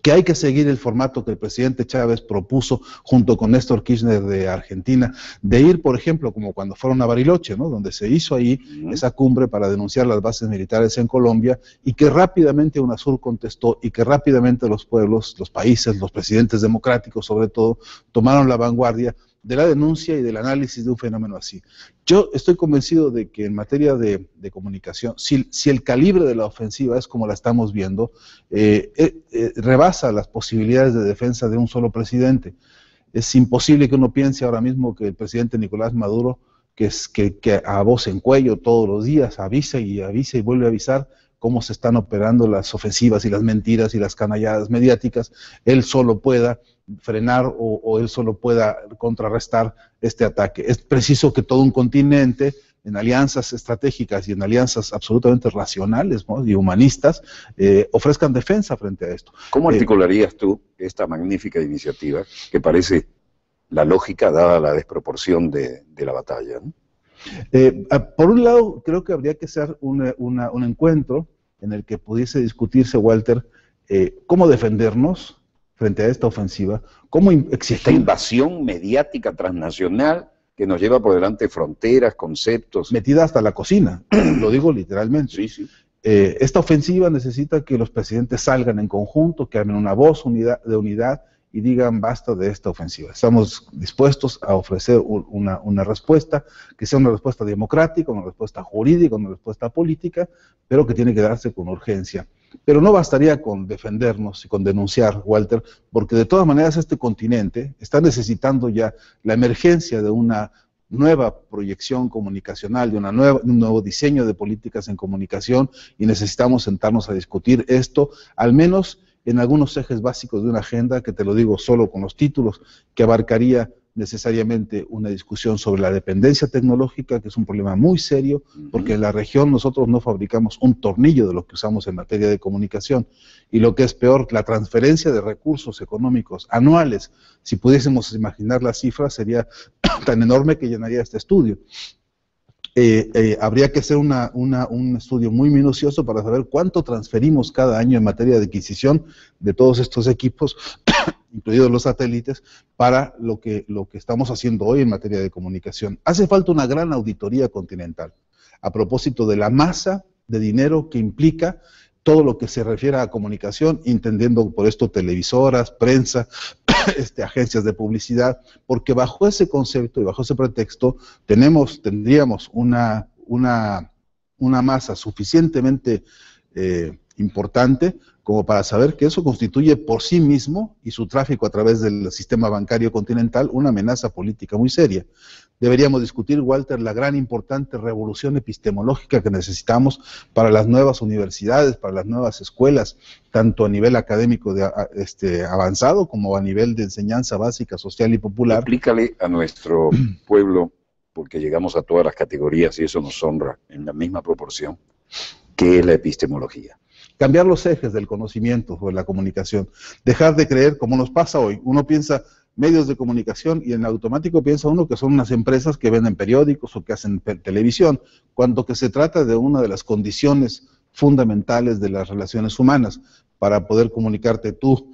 que hay que seguir el formato que el presidente Chávez propuso junto con Néstor Kirchner de Argentina, de ir, por ejemplo, como cuando fueron a Bariloche, ¿no?, donde se hizo ahí esa cumbre para denunciar las bases militares en Colombia, y que rápidamente UNASUR contestó, y que rápidamente los pueblos, los países, los presidentes democráticos sobre todo, tomaron la vanguardia de la denuncia y del análisis de un fenómeno así. Yo estoy convencido de que en materia de comunicación, si el calibre de la ofensiva es como la estamos viendo, rebasa las posibilidades de defensa de un solo presidente. Es imposible que uno piense ahora mismo que el presidente Nicolás Maduro, que a voz en cuello todos los días avisa y vuelve a avisar cómo se están operando las ofensivas y las mentiras y las canalladas mediáticas, él solo pueda frenar o él solo pueda contrarrestar este ataque. Es preciso que todo un continente, en alianzas estratégicas y en alianzas absolutamente racionales, ¿no?, y humanistas, ofrezcan defensa frente a esto. ¿Cómo articularías tú esta magnífica iniciativa que parece la lógica dada la desproporción de la batalla, ¿no? Por un lado, creo que habría que hacer un encuentro en el que pudiese discutirse, Walter, cómo defendernos frente a esta ofensiva, cómo existir esta invasión mediática transnacional que nos lleva por delante fronteras, conceptos. Metida hasta la cocina, lo digo literalmente. Sí, sí. Esta ofensiva necesita que los presidentes salgan en conjunto, que hablen una voz de unidad y digan basta de esta ofensiva. Estamos dispuestos a ofrecer una respuesta, que sea una respuesta democrática, una respuesta jurídica, una respuesta política, pero que tiene que darse con urgencia. Pero no bastaría con defendernos y con denunciar, Walter, porque de todas maneras este continente está necesitando ya la emergencia de una nueva proyección comunicacional, de un nuevo diseño de políticas en comunicación, y necesitamos sentarnos a discutir esto, al menos en algunos ejes básicos de una agenda, que te lo digo solo con los títulos, que abarcaría necesariamente una discusión sobre la dependencia tecnológica, que es un problema muy serio, porque en la región nosotros no fabricamos un tornillo de lo que usamos en materia de comunicación, y lo que es peor, la transferencia de recursos económicos anuales, si pudiésemos imaginar las cifras, sería tan enorme que llenaría este estudio. Habría que hacer un estudio muy minucioso para saber cuánto transferimos cada año en materia de adquisición de todos estos equipos, incluidos los satélites, para lo que estamos haciendo hoy en materia de comunicación. Hace falta una gran auditoría continental a propósito de la masa de dinero que implica todo lo que se refiere a comunicación, entendiendo por esto televisoras, prensa, agencias de publicidad, porque bajo ese concepto y bajo ese pretexto tendríamos una masa suficientemente importante como para saber que eso constituye por sí mismo, y su tráfico a través del sistema bancario continental, una amenaza política muy seria. Deberíamos discutir, Walter, la gran importante revolución epistemológica que necesitamos para las nuevas universidades, para las nuevas escuelas, tanto a nivel académico avanzado como a nivel de enseñanza básica, social y popular. Explícale a nuestro pueblo, porque llegamos a todas las categorías y eso nos honra en la misma proporción, ¿qué es la epistemología? Cambiar los ejes del conocimiento o de la comunicación, dejar de creer, como nos pasa hoy, uno piensa medios de comunicación y en automático piensa uno que son unas empresas que venden periódicos o que hacen televisión, cuando que se trata de una de las condiciones fundamentales de las relaciones humanas, para poder comunicarte tú,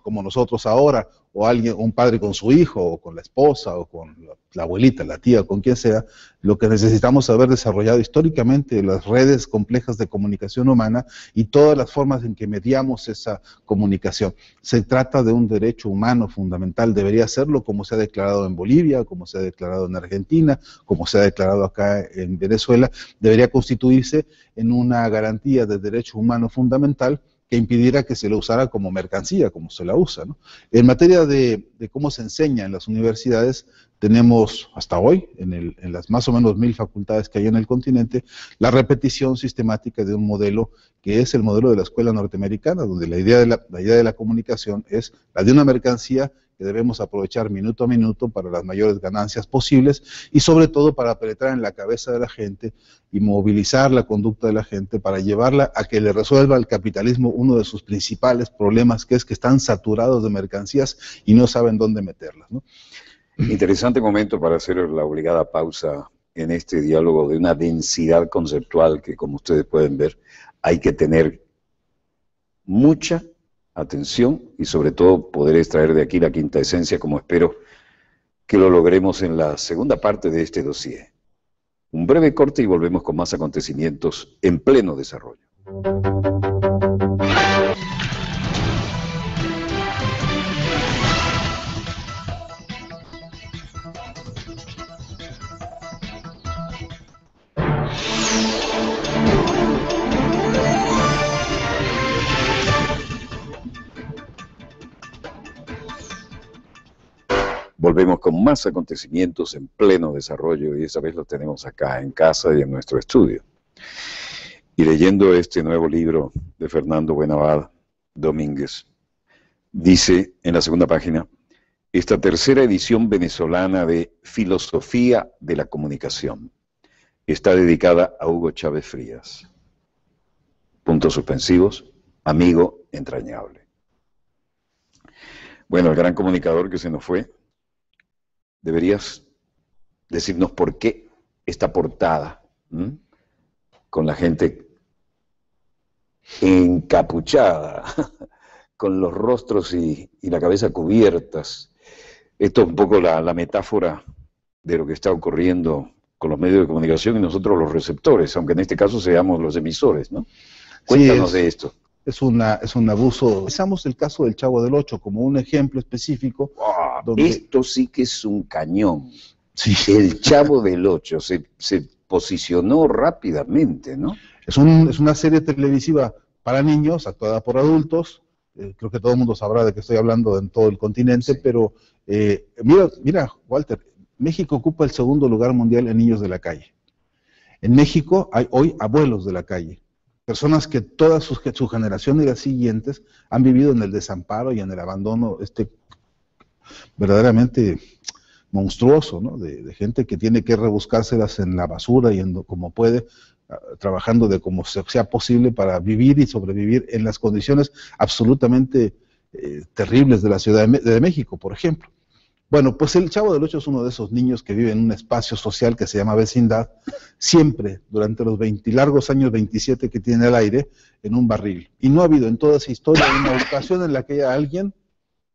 como nosotros ahora, o alguien, un padre con su hijo, o con la esposa, o con la abuelita, la tía, con quien sea. Lo que necesitamos haber desarrollado históricamente, las redes complejas de comunicación humana y todas las formas en que mediamos esa comunicación. Se trata de un derecho humano fundamental, debería serlo como se ha declarado en Bolivia, como se ha declarado en Argentina, como se ha declarado acá en Venezuela, debería constituirse en una garantía de derecho humano fundamental que impidiera que se lo usara como mercancía, como se la usa, ¿no? En materia de cómo se enseña en las universidades, tenemos hasta hoy, en las más o menos 1000 facultades que hay en el continente, la repetición sistemática de un modelo que es el modelo de la escuela norteamericana, donde la idea de la comunicación es la de una mercancía que debemos aprovechar minuto a minuto para las mayores ganancias posibles y sobre todo para penetrar en la cabeza de la gente y movilizar la conducta de la gente para llevarla a que le resuelva al capitalismo uno de sus principales problemas, que es que están saturados de mercancías y no saben dónde meterlas, ¿no? Interesante momento para hacer la obligada pausa en este diálogo de una densidad conceptual que, como ustedes pueden ver, hay que tener mucha atención y sobre todo poder extraer de aquí la quinta esencia, como espero que lo logremos en la segunda parte de este dossier. Un breve corte y volvemos con más acontecimientos en pleno desarrollo. Volvemos con más acontecimientos en pleno desarrollo y esta vez los tenemos acá en casa y en nuestro estudio. Y leyendo este nuevo libro de Fernando Buenavad Domínguez, dice en la segunda página, esta tercera edición venezolana de Filosofía de la Comunicación está dedicada a Hugo Chávez Frías. Puntos suspensivos, amigo entrañable. Bueno, el gran comunicador que se nos fue, deberías decirnos por qué esta portada, con la gente encapuchada, con los rostros y la cabeza cubiertas. Esto es un poco la metáfora de lo que está ocurriendo con los medios de comunicación y nosotros los receptores, aunque en este caso seamos los emisores, ¿no? Cuéntanos de esto. Es un abuso. Usamos el caso del Chavo del Ocho como un ejemplo específico. Donde... Esto sí que es un cañón. Sí. El Chavo del Ocho se posicionó rápidamente, ¿no? Es una serie televisiva para niños, actuada por adultos. Creo que todo el mundo sabrá de qué estoy hablando en todo el continente, sí. Pero mira, Walter, México ocupa el segundo lugar mundial en niños de la calle. En México hay hoy abuelos de la calle. Personas que toda su generación y las siguientes han vivido en el desamparo y en el abandono verdaderamente monstruoso, ¿no? De gente que tiene que rebuscárselas en la basura y como puede, trabajando de como sea posible para vivir y sobrevivir en las condiciones absolutamente terribles de la Ciudad de México, por ejemplo. Bueno, pues el Chavo del Ocho es uno de esos niños que vive en un espacio social que se llama vecindad, siempre durante los largos años 27 que tiene al aire, en un barril. Y no ha habido en toda esa historia una ocasión en la que haya alguien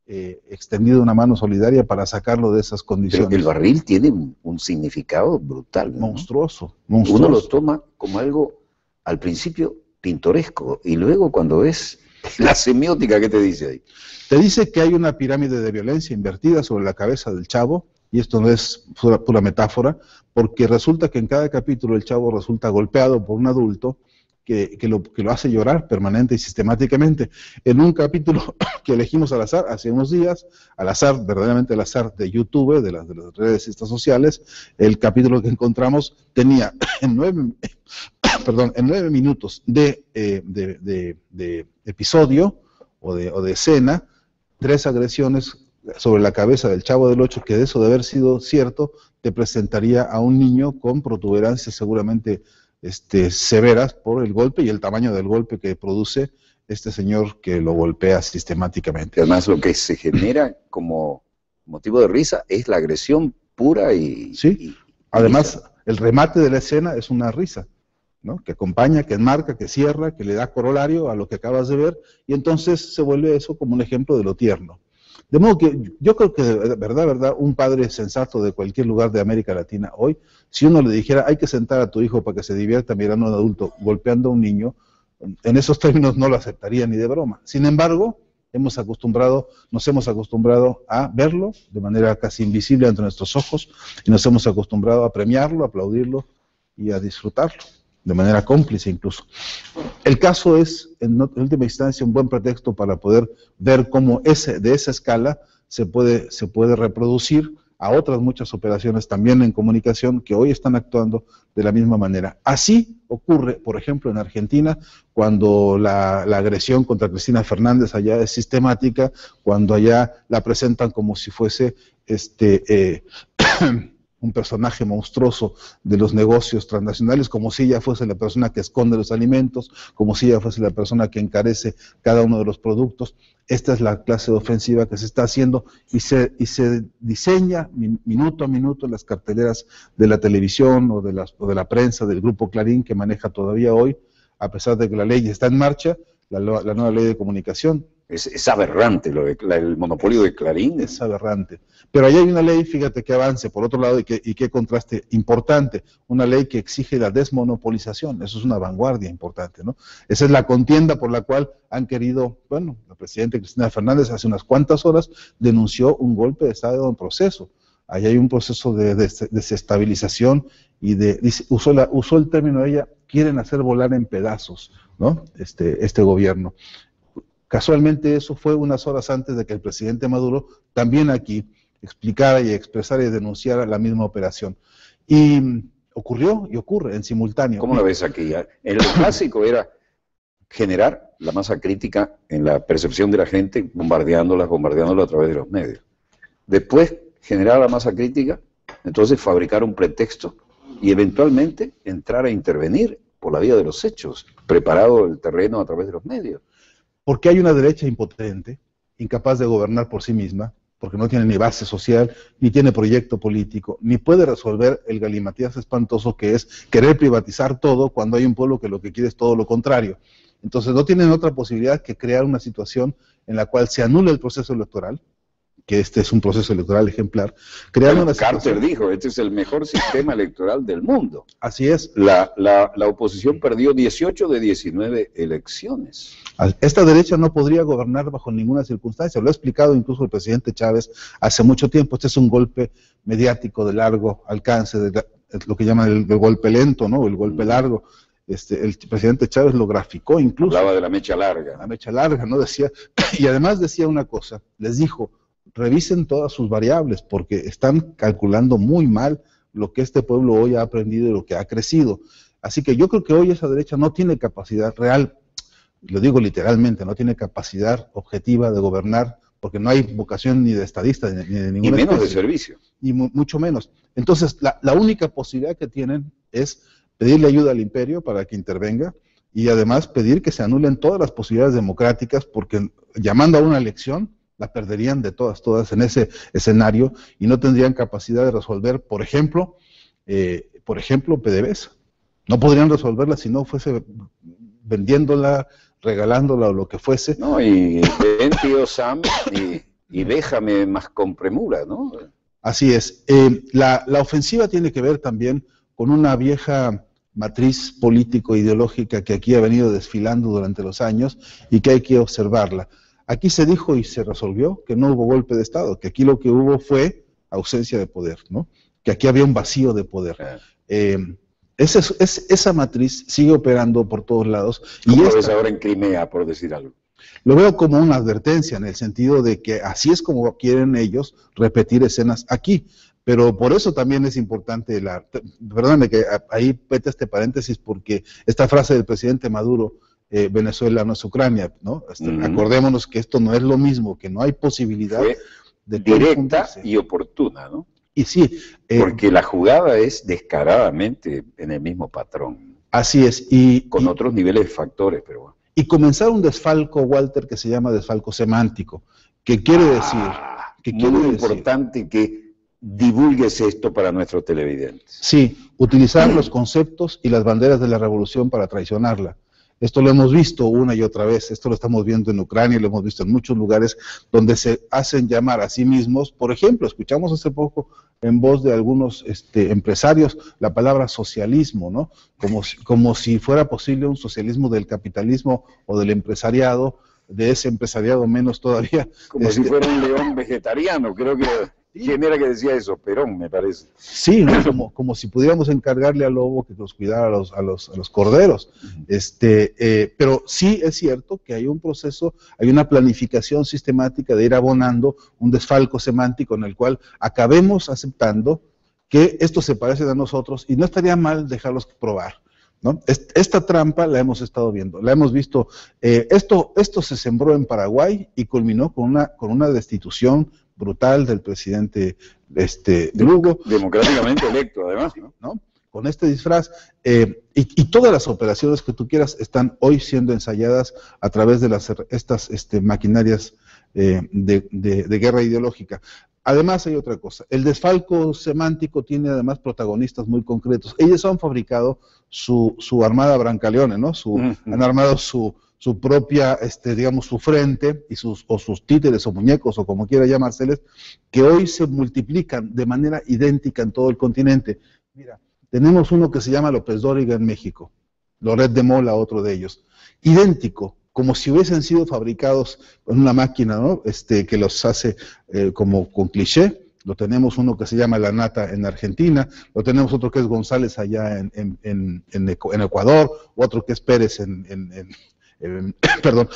extendido una mano solidaria para sacarlo de esas condiciones. Pero el barril tiene un significado brutal, ¿no? Monstruoso. Uno lo toma como algo, al principio, pintoresco, y luego cuando ves la semiótica, ¿qué te dice ahí? Te dice que hay una pirámide de violencia invertida sobre la cabeza del Chavo, y esto no es pura metáfora, porque resulta que en cada capítulo el Chavo resulta golpeado por un adulto que lo hace llorar permanente y sistemáticamente. En un capítulo que elegimos al azar, hace unos días, verdaderamente al azar de YouTube, de las redes estas sociales, el capítulo que encontramos tenía en 9 minutos de episodio o de escena, 3 agresiones sobre la cabeza del Chavo del Ocho, que de eso de haber sido cierto, te presentaría a un niño con protuberancias seguramente severas por el golpe y el tamaño del golpe que produce este señor que lo golpea sistemáticamente. Además, lo que se genera como motivo de risa es la agresión pura y... Sí, además, el remate de la escena es una risa, ¿no? Que acompaña, que enmarca, que cierra, que le da corolario a lo que acabas de ver, y entonces se vuelve eso como un ejemplo de lo tierno. De modo que yo creo que de verdad, un padre sensato de cualquier lugar de América Latina hoy, si uno le dijera, hay que sentar a tu hijo para que se divierta mirando a un adulto golpeando a un niño, en esos términos no lo aceptaría ni de broma. Sin embargo, nos hemos acostumbrado a verlo de manera casi invisible ante nuestros ojos, y nos hemos acostumbrado a premiarlo, a aplaudirlo y a disfrutarlo, de manera cómplice incluso. El caso es, en última instancia, un buen pretexto para poder ver cómo de esa escala se puede reproducir a otras muchas operaciones también en comunicación que hoy están actuando de la misma manera. Así ocurre, por ejemplo, en Argentina, cuando la agresión contra Cristina Fernández allá es sistemática, cuando allá la presentan como si fuese un personaje monstruoso de los negocios transnacionales, como si ella fuese la persona que esconde los alimentos, como si ella fuese la persona que encarece cada uno de los productos. Esta es la clase de ofensiva que se está haciendo y se diseña minuto a minuto en las carteleras de la televisión o de la prensa del Grupo Clarín, que maneja todavía hoy, a pesar de que la ley está en marcha, la nueva ley de comunicación. Es aberrante el monopolio de Clarín. Es aberrante. Pero ahí hay una ley, fíjate que avance, por otro lado, y qué contraste importante, una ley que exige la desmonopolización. Eso es una vanguardia importante, ¿no? Esa es la contienda por la cual han querido, bueno, la presidenta Cristina Fernández hace unas cuantas horas denunció un golpe de Estado en proceso. Ahí hay un proceso de desestabilización y usó el término ella, quieren hacer volar en pedazos, ¿no? Este gobierno. Casualmente eso fue unas horas antes de que el presidente Maduro también aquí explicara y expresara y denunciara la misma operación. Y ocurrió y ocurre en simultáneo. ¿Cómo lo ves aquí? El clásico era generar la masa crítica en la percepción de la gente, bombardeándola a través de los medios. Después, generar la masa crítica, entonces fabricar un pretexto y eventualmente entrar a intervenir por la vía de los hechos, preparado el terreno a través de los medios. Porque hay una derecha impotente, incapaz de gobernar por sí misma, porque no tiene ni base social, ni tiene proyecto político, ni puede resolver el galimatías espantoso que es querer privatizar todo cuando hay un pueblo que lo que quiere es todo lo contrario. Entonces no tienen otra posibilidad que crear una situación en la cual se anule el proceso electoral, que este es un proceso electoral ejemplar. Carter dijo, este es el mejor sistema electoral del mundo. Así es. La oposición perdió 18 de 19 elecciones. Esta derecha no podría gobernar bajo ninguna circunstancia, lo ha explicado incluso el presidente Chávez hace mucho tiempo. Este es un golpe mediático de largo alcance, lo que llaman el golpe lento, ¿no? El golpe largo. El presidente Chávez lo graficó incluso. Hablaba de la mecha larga. La mecha larga, ¿no? Decía, y además decía una cosa, les dijo, revisen todas sus variables porque están calculando muy mal lo que este pueblo hoy ha aprendido y lo que ha crecido. Así que yo creo que hoy esa derecha no tiene capacidad real, lo digo literalmente, no tiene capacidad objetiva de gobernar porque no hay vocación ni de estadista ni de ninguna especie, de especie, servicio. Ni mucho menos. Entonces, la única posibilidad que tienen es pedirle ayuda al imperio para que intervenga y además pedir que se anulen todas las posibilidades democráticas porque llamando a una elección la perderían de todas en ese escenario y no tendrían capacidad de resolver, por ejemplo, PDVSA. No podrían resolverla si no fuese vendiéndola, regalándola o lo que fuese. No, y ven, tío Sam, y déjame más con premura, ¿no? Así es. La ofensiva tiene que ver también con una vieja matriz político-ideológica que aquí ha venido desfilando durante los años y que hay que observarla. Aquí se dijo y se resolvió que no hubo golpe de Estado, que aquí lo que hubo fue ausencia de poder, ¿no? Que aquí había un vacío de poder. Esa matriz sigue operando por todos lados. ¿Cómo lo ves ahora en Crimea, por decir algo? Lo veo como una advertencia, en el sentido de que así es como quieren ellos repetir escenas aquí. Pero por eso también es importante, perdóname que ahí pete este paréntesis, porque esta frase del presidente Maduro, Venezuela no es Ucrania, ¿no? Acordémonos que esto no es lo mismo, que no hay posibilidad de directa y oportuna, ¿no? Y sí. Porque la jugada es descaradamente en el mismo patrón. Así es. Con otros niveles de factores, pero bueno. Y comenzar un desfalco, Walter, que se llama desfalco semántico, que quiere decir... muy importante que divulgues esto para nuestros televidentes. Sí, utilizar los conceptos y las banderas de la revolución para traicionarla. Esto lo hemos visto una y otra vez, esto lo estamos viendo en Ucrania, lo hemos visto en muchos lugares donde se hacen llamar a sí mismos. Por ejemplo, escuchamos hace poco en voz de algunos empresarios la palabra socialismo, ¿no? Como si fuera posible un socialismo del capitalismo o del empresariado, de ese empresariado menos todavía. Como si fuera un león vegetariano, creo que... ¿Quién era que decía eso? Perón, me parece. Sí, ¿no? como si pudiéramos encargarle al lobo que nos cuidara a los corderos. Pero sí es cierto que hay un proceso, hay una planificación sistemática de ir abonando un desfalco semántico en el cual acabemos aceptando que estos se parecen a nosotros y no estaría mal dejarlos probar, ¿no? Esta trampa la hemos estado viendo, la hemos visto. Esto se sembró en Paraguay y culminó con una destitución brutal del presidente Lugo. Democráticamente electo, además, ¿no? Con este disfraz, y todas las operaciones que tú quieras están hoy siendo ensayadas a través de estas maquinarias de guerra ideológica. Además hay otra cosa, el desfalco semántico tiene además protagonistas muy concretos. Ellos han fabricado su armada Brancaleone, ¿no? Han armado su propia, digamos, su frente y sus títeres o muñecos o como quiera llamárseles, que hoy se multiplican de manera idéntica en todo el continente. Mira, tenemos uno que se llama López Dóriga en México, Loret de Mola, otro de ellos, idéntico, como si hubiesen sido fabricados con una máquina, ¿no? Que los hace como con cliché. Lo tenemos uno que se llama La Nata en Argentina, lo tenemos otro que es González allá en Ecuador, otro que es Pérez perdón,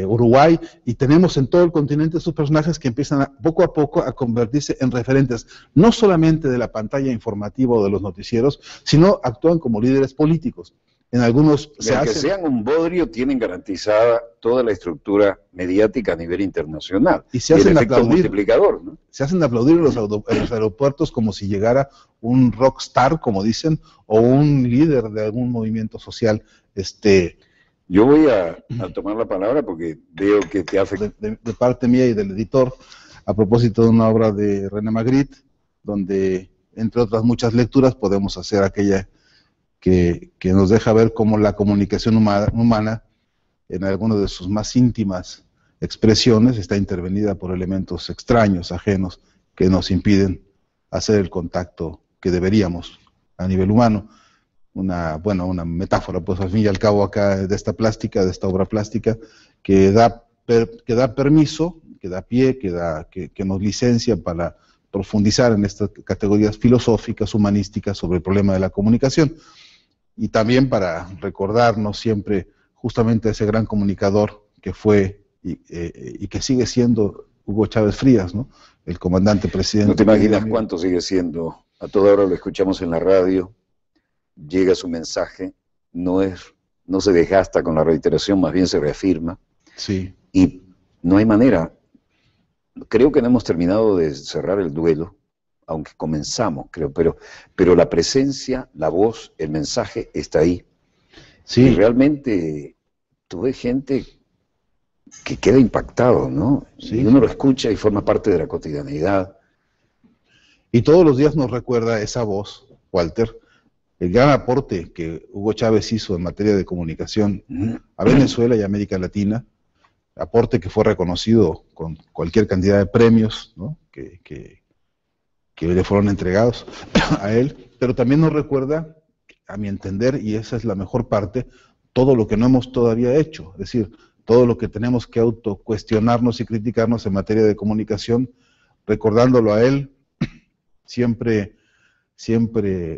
Uruguay, y tenemos en todo el continente estos personajes que empiezan poco a poco a convertirse en referentes, no solamente de la pantalla informativa o de los noticieros, sino actúan como líderes políticos. En algunos que sean un bodrio, tienen garantizada toda la estructura mediática a nivel internacional. Y se hacen aplaudir, multiplicador, ¿no? Se hacen aplaudir en los aeropuertos como si llegara un rockstar, como dicen, o un líder de algún movimiento social. Yo voy a tomar la palabra porque veo que te hace... De parte mía y del editor, a propósito de una obra de René Magritte, donde, entre otras muchas lecturas, podemos hacer aquella que nos deja ver cómo la comunicación humana, en algunas de sus más íntimas expresiones, está intervenida por elementos extraños, ajenos, que nos impiden hacer el contacto que deberíamos a nivel humano. Una metáfora, pues al fin y al cabo acá de esta obra plástica, que da permiso, que da pie, que nos licencia para profundizar en estas categorías filosóficas, humanísticas sobre el problema de la comunicación. Y también para recordarnos siempre justamente a ese gran comunicador que fue y que sigue siendo Hugo Chávez Frías, ¿no? El comandante presidente. No te imaginas cuánto sigue siendo. A toda hora lo escuchamos en la radio, llega su mensaje, no se desgasta con la reiteración, más bien se reafirma. Sí. Y no hay manera. Creo que no hemos terminado de cerrar el duelo, aunque comenzamos, creo, pero la presencia, la voz, el mensaje está ahí. Sí. Y realmente tú ves gente que queda impactado, ¿no? Sí. Y uno lo escucha y forma parte de la cotidianidad. Y todos los días nos recuerda esa voz, Walter, el gran aporte que Hugo Chávez hizo en materia de comunicación a Venezuela y América Latina, aporte que fue reconocido con cualquier cantidad de premios, ¿no? que le fueron entregados a él, pero también nos recuerda, a mi entender, y esa es la mejor parte, todo lo que no hemos todavía hecho, es decir, todo lo que tenemos que autocuestionarnos y criticarnos en materia de comunicación, recordándolo a él, siempre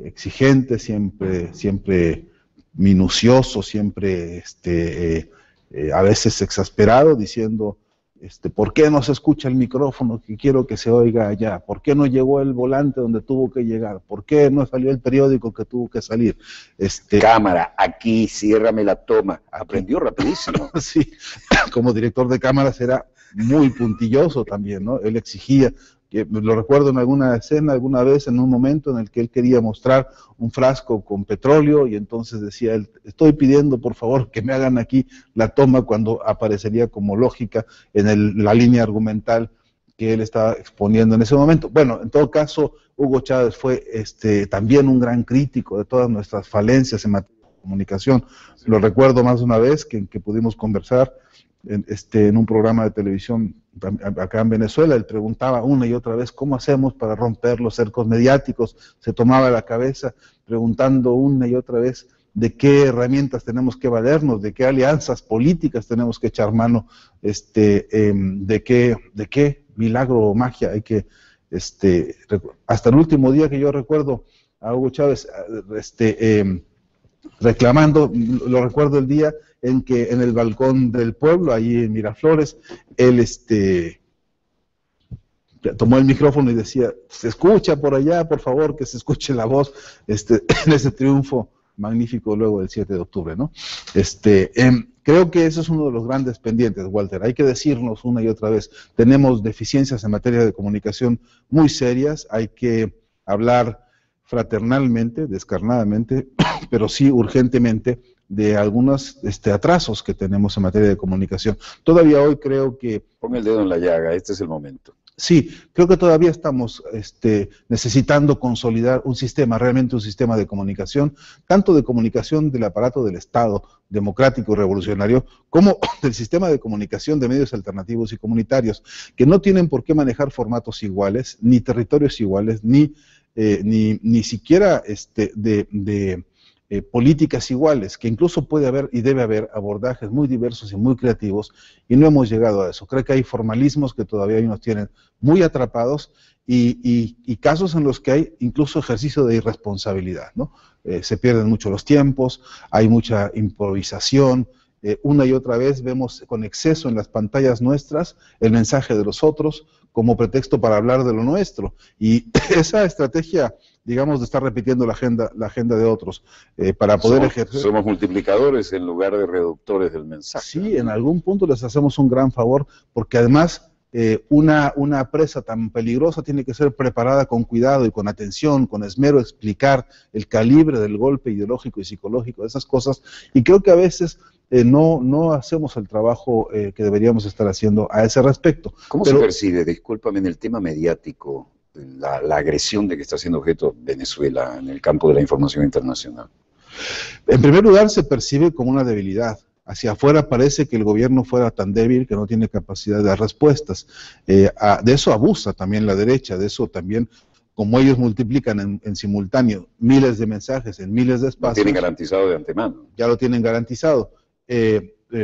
exigente, siempre minucioso, siempre a veces exasperado, diciendo, ¿por qué no se escucha el micrófono que quiero que se oiga allá? ¿Por qué no llegó el volante donde tuvo que llegar? ¿Por qué no salió el periódico que tuvo que salir? Cámara, aquí, ciérrame la toma. Aprendió rapidísimo. Sí, como director de cámaras era muy puntilloso también, ¿no? Él exigía, lo recuerdo en alguna escena, alguna vez, en un momento en el que él quería mostrar un frasco con petróleo y entonces decía él, estoy pidiendo por favor que me hagan aquí la toma cuando aparecería como lógica en la línea argumental que él estaba exponiendo en ese momento. Bueno, en todo caso, Hugo Chávez fue también un gran crítico de todas nuestras falencias en materia de comunicación. Lo recuerdo más de una vez que pudimos conversar en un programa de televisión acá en Venezuela. Él preguntaba una y otra vez cómo hacemos para romper los cercos mediáticos, se tomaba la cabeza preguntando una y otra vez de qué herramientas tenemos que valernos, de qué alianzas políticas tenemos que echar mano, de qué milagro o magia hay que, hasta el último día que yo recuerdo a Hugo Chávez reclamando, lo recuerdo el día en que en el balcón del pueblo, allí en Miraflores, él tomó el micrófono y decía, se escucha por allá, por favor, que se escuche la voz, en ese triunfo magnífico luego del 7 de octubre, ¿no? Creo que eso es uno de los grandes pendientes, Walter. Hay que decirnos una y otra vez, tenemos deficiencias en materia de comunicación muy serias, hay que hablar fraternalmente, descarnadamente, pero sí urgentemente de algunos atrasos que tenemos en materia de comunicación. Todavía hoy creo que... Pon el dedo en la llaga, este es el momento. Sí, creo que todavía estamos necesitando consolidar un sistema, realmente un sistema de comunicación, tanto de comunicación del aparato del Estado democrático y revolucionario, como del sistema de comunicación de medios alternativos y comunitarios, que no tienen por qué manejar formatos iguales, ni territorios iguales, ni siquiera políticas iguales, que incluso puede haber y debe haber abordajes muy diversos y muy creativos, y no hemos llegado a eso. Creo que hay formalismos que todavía nos tienen muy atrapados y casos en los que hay incluso ejercicio de irresponsabilidad, ¿no? Se pierden mucho los tiempos, hay mucha improvisación, una y otra vez vemos con exceso en las pantallas nuestras el mensaje de los otros como pretexto para hablar de lo nuestro, y esa estrategia, digamos, de estar repitiendo la agenda de otros para poder ejercer... Somos multiplicadores en lugar de reductores del mensaje. Sí, en algún punto les hacemos un gran favor, porque además una presa tan peligrosa tiene que ser preparada con cuidado y con atención, con esmero, explicar el calibre del golpe ideológico y psicológico de esas cosas, y creo que a veces no hacemos el trabajo que deberíamos estar haciendo a ese respecto. ¿Cómo se percibe, discúlpame, en el tema mediático, la agresión de que está siendo objeto Venezuela en el campo de la información internacional? En primer lugar, se percibe como una debilidad. Hacia afuera parece que el gobierno fuera tan débil que no tiene capacidad de dar respuestas. De eso abusa también la derecha, de eso también, como ellos multiplican en simultáneo miles de mensajes en miles de espacios. Lo tienen garantizado de antemano. Ya lo tienen garantizado.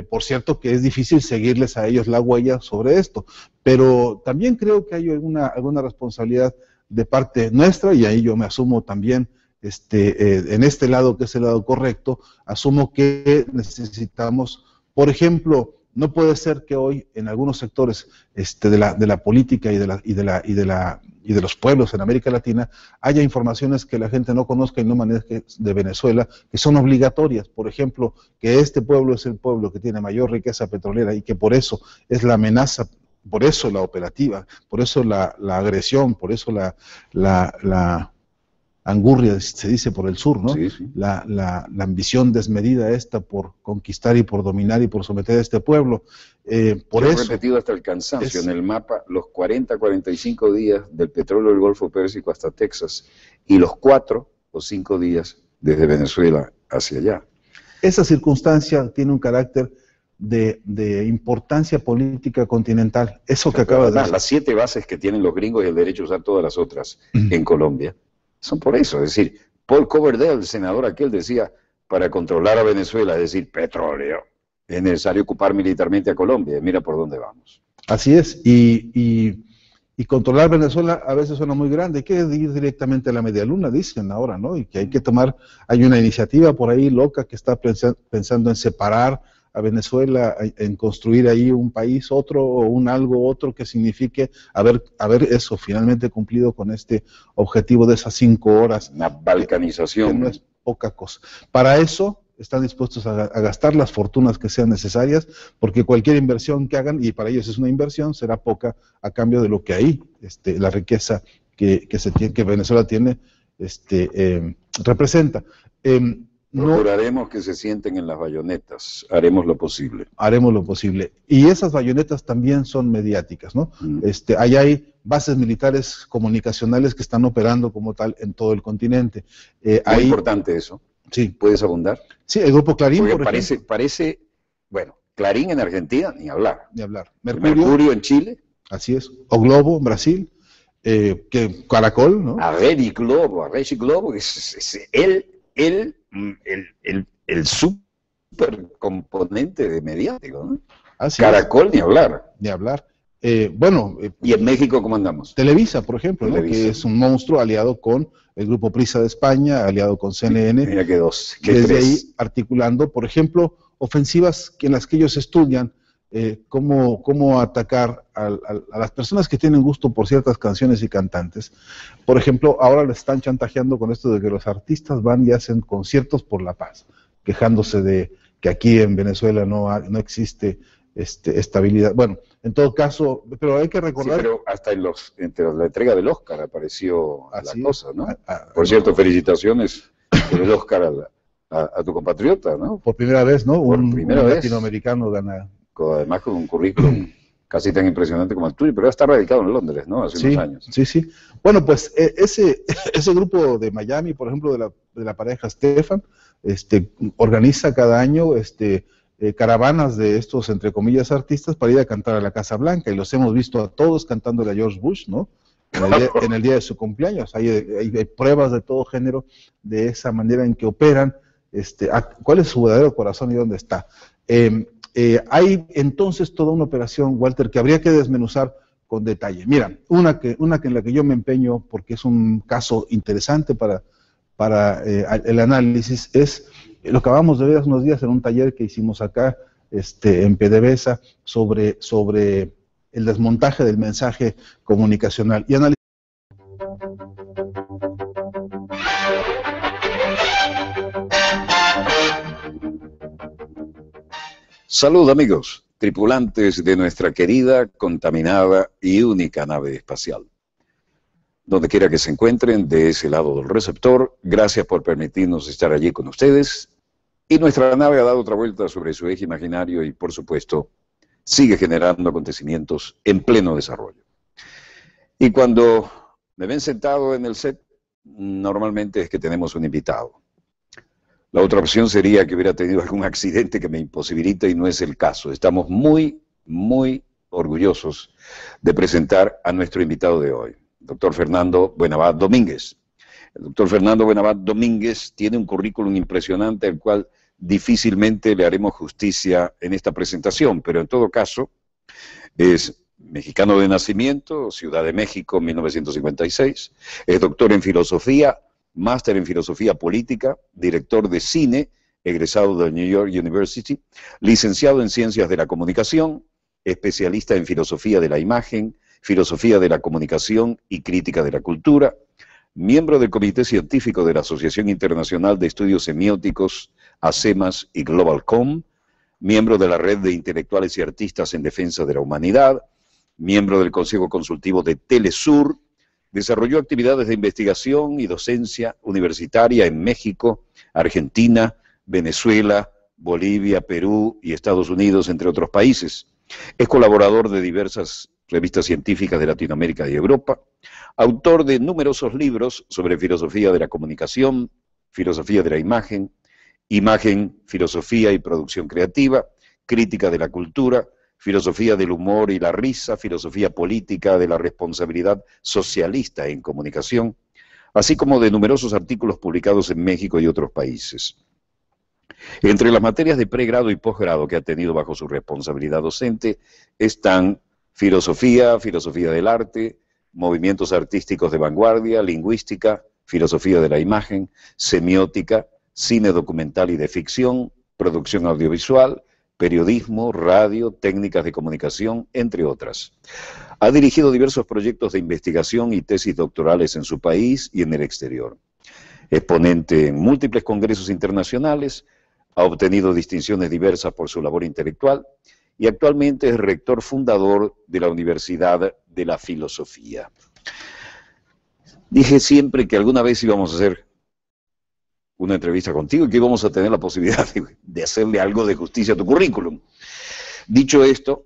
Por cierto que es difícil seguirles a ellos la huella sobre esto, pero también creo que hay alguna responsabilidad de parte nuestra, y ahí yo me asumo también en este lado, que es el lado correcto, asumo que necesitamos, por ejemplo, no puede ser que hoy en algunos sectores de la política y de los pueblos en América Latina haya informaciones que la gente no conozca y no maneje de Venezuela, que son obligatorias. Por ejemplo, que este pueblo es el pueblo que tiene mayor riqueza petrolera y que por eso es la amenaza, por eso la operativa, por eso la agresión, por eso la angurria, se dice por el sur, ¿no? Sí, sí. La ambición desmedida esta por conquistar y por dominar y por someter a este pueblo. Por Yo eso, he repetido hasta el cansancio en el mapa los 40-45 días del petróleo del Golfo Pérsico hasta Texas y los 4 o 5 días desde Venezuela hacia allá. esa circunstancia tiene un carácter de importancia política continental. Eso que acaba de decir. Las 7 bases que tienen los gringos y el derecho a usar todas las otras en Colombia son por eso. Es decir, Paul Coverdale, el senador aquel, decía, para controlar a Venezuela, es decir, petróleo, es necesario ocupar militarmente a Colombia. Mira por dónde vamos. Así es, y controlar Venezuela a veces suena muy grande. Hay que ir directamente a la media luna, dicen ahora, ¿no? Y que hay que hay una iniciativa por ahí loca que está pensando en separar a Venezuela, en construir ahí un país otro o un algo otro que signifique haber eso finalmente cumplido con este objetivo de esas 5 horas. Una balcanización. Que no es poca cosa. Para eso están dispuestos a gastar las fortunas que sean necesarias, porque cualquier inversión que hagan, y para ellos es una inversión, será poca a cambio de lo que ahí, la riqueza que Venezuela tiene, representa. Procuraremos que se sienten en las bayonetas, haremos lo posible. Haremos lo posible. Y esas bayonetas también son mediáticas, ¿no? Ahí hay bases militares comunicacionales que están operando como tal en todo el continente. Muy importante eso. Sí. ¿Puedes abundar? Sí, el grupo Clarín, porque por ejemplo. Parece, bueno, Clarín en Argentina, ni hablar. Ni hablar. Mercurio en Chile. Así es. O Globo en Brasil. Caracol, ¿no? A Regi Globo, es el supercomponente de mediático, ¿no? Así Caracol, ni hablar. Ni hablar. ¿Y en México cómo andamos? Televisa, por ejemplo, Televisa, ¿no? Que es un monstruo aliado con el Grupo Prisa de España, aliado con CNN. Mira que dos, que desde tres. ahí articulando, por ejemplo, ofensivas en las que ellos estudian cómo atacar a las personas que tienen gusto por ciertas canciones y cantantes. Por ejemplo, ahora les están chantajeando con esto de que los artistas van y hacen conciertos por la paz, quejándose de que aquí en Venezuela no existe estabilidad. Bueno, en todo caso, pero hay que recordar... Sí, pero hasta entre la entrega del Oscar apareció así la cosa, ¿no? Por no, cierto, felicitaciones por el Oscar a tu compatriota, ¿no? Por primera vez, ¿no? Un vez. latinoamericano gana. Además con un currículum casi tan impresionante como el tuyo, pero ya está radicado en Londres, ¿no? Hace unos años. Sí, sí. Bueno, pues ese grupo de Miami, por ejemplo, de la pareja Stefan, organiza cada año caravanas de estos, entre comillas, artistas para ir a cantar a la Casa Blanca, y los hemos visto a todos cantándole a George Bush, ¿no? En el día de su cumpleaños. Hay pruebas de todo género de esa manera en que operan, cuál es su verdadero corazón y dónde está. Hay entonces toda una operación, Walter, que habría que desmenuzar con detalle. Mira, una en la que yo me empeño, porque es un caso interesante para el análisis, es lo que acabamos de ver hace unos días en un taller que hicimos acá en PDVSA sobre el desmontaje del mensaje comunicacional. Y Salud, amigos, tripulantes de nuestra querida, contaminada y única nave espacial. Donde quiera que se encuentren, de ese lado del receptor, gracias por permitirnos estar allí con ustedes. Y nuestra nave ha dado otra vuelta sobre su eje imaginario y, por supuesto, sigue generando acontecimientos en pleno desarrollo. Y cuando me ven sentado en el set, normalmente es que tenemos un invitado. La otra opción sería que hubiera tenido algún accidente que me imposibilita y no es el caso. Estamos muy, muy orgullosos de presentar a nuestro invitado de hoy, doctor Fernando Buenabad Domínguez. El doctor Fernando Buenabad Domínguez tiene un currículum impresionante al cual difícilmente le haremos justicia en esta presentación, pero en todo caso es mexicano de nacimiento, Ciudad de México, 1956, es doctor en filosofía, máster en filosofía política, director de cine, egresado de New York University, licenciado en ciencias de la comunicación, especialista en filosofía de la imagen, filosofía de la comunicación y crítica de la cultura, miembro del Comité Científico de la Asociación Internacional de Estudios Semióticos, ASEMAS y GlobalCom, miembro de la Red de Intelectuales y Artistas en Defensa de la Humanidad, miembro del Consejo Consultivo de Telesur. Desarrolló actividades de investigación y docencia universitaria en México, Argentina, Venezuela, Bolivia, Perú y Estados Unidos, entre otros países. Es colaborador de diversas revistas científicas de Latinoamérica y Europa, autor de numerosos libros sobre filosofía de la comunicación, filosofía de la imagen, filosofía y producción creativa, crítica de la cultura, filosofía del humor y la risa, filosofía política de la responsabilidad socialista en comunicación, así como de numerosos artículos publicados en México y otros países. Entre las materias de pregrado y posgrado que ha tenido bajo su responsabilidad docente están filosofía, filosofía del arte, movimientos artísticos de vanguardia, lingüística, filosofía de la imagen, semiótica, cine documental y de ficción, producción audiovisual, periodismo, radio, técnicas de comunicación, entre otras. Ha dirigido diversos proyectos de investigación y tesis doctorales en su país y en el exterior. Es ponente en múltiples congresos internacionales, ha obtenido distinciones diversas por su labor intelectual y actualmente es rector fundador de la Universidad de la Filosofía. Dije siempre que alguna vez íbamos a hacer una entrevista contigo y que íbamos a tener la posibilidad de hacerle algo de justicia a tu currículum. Dicho esto,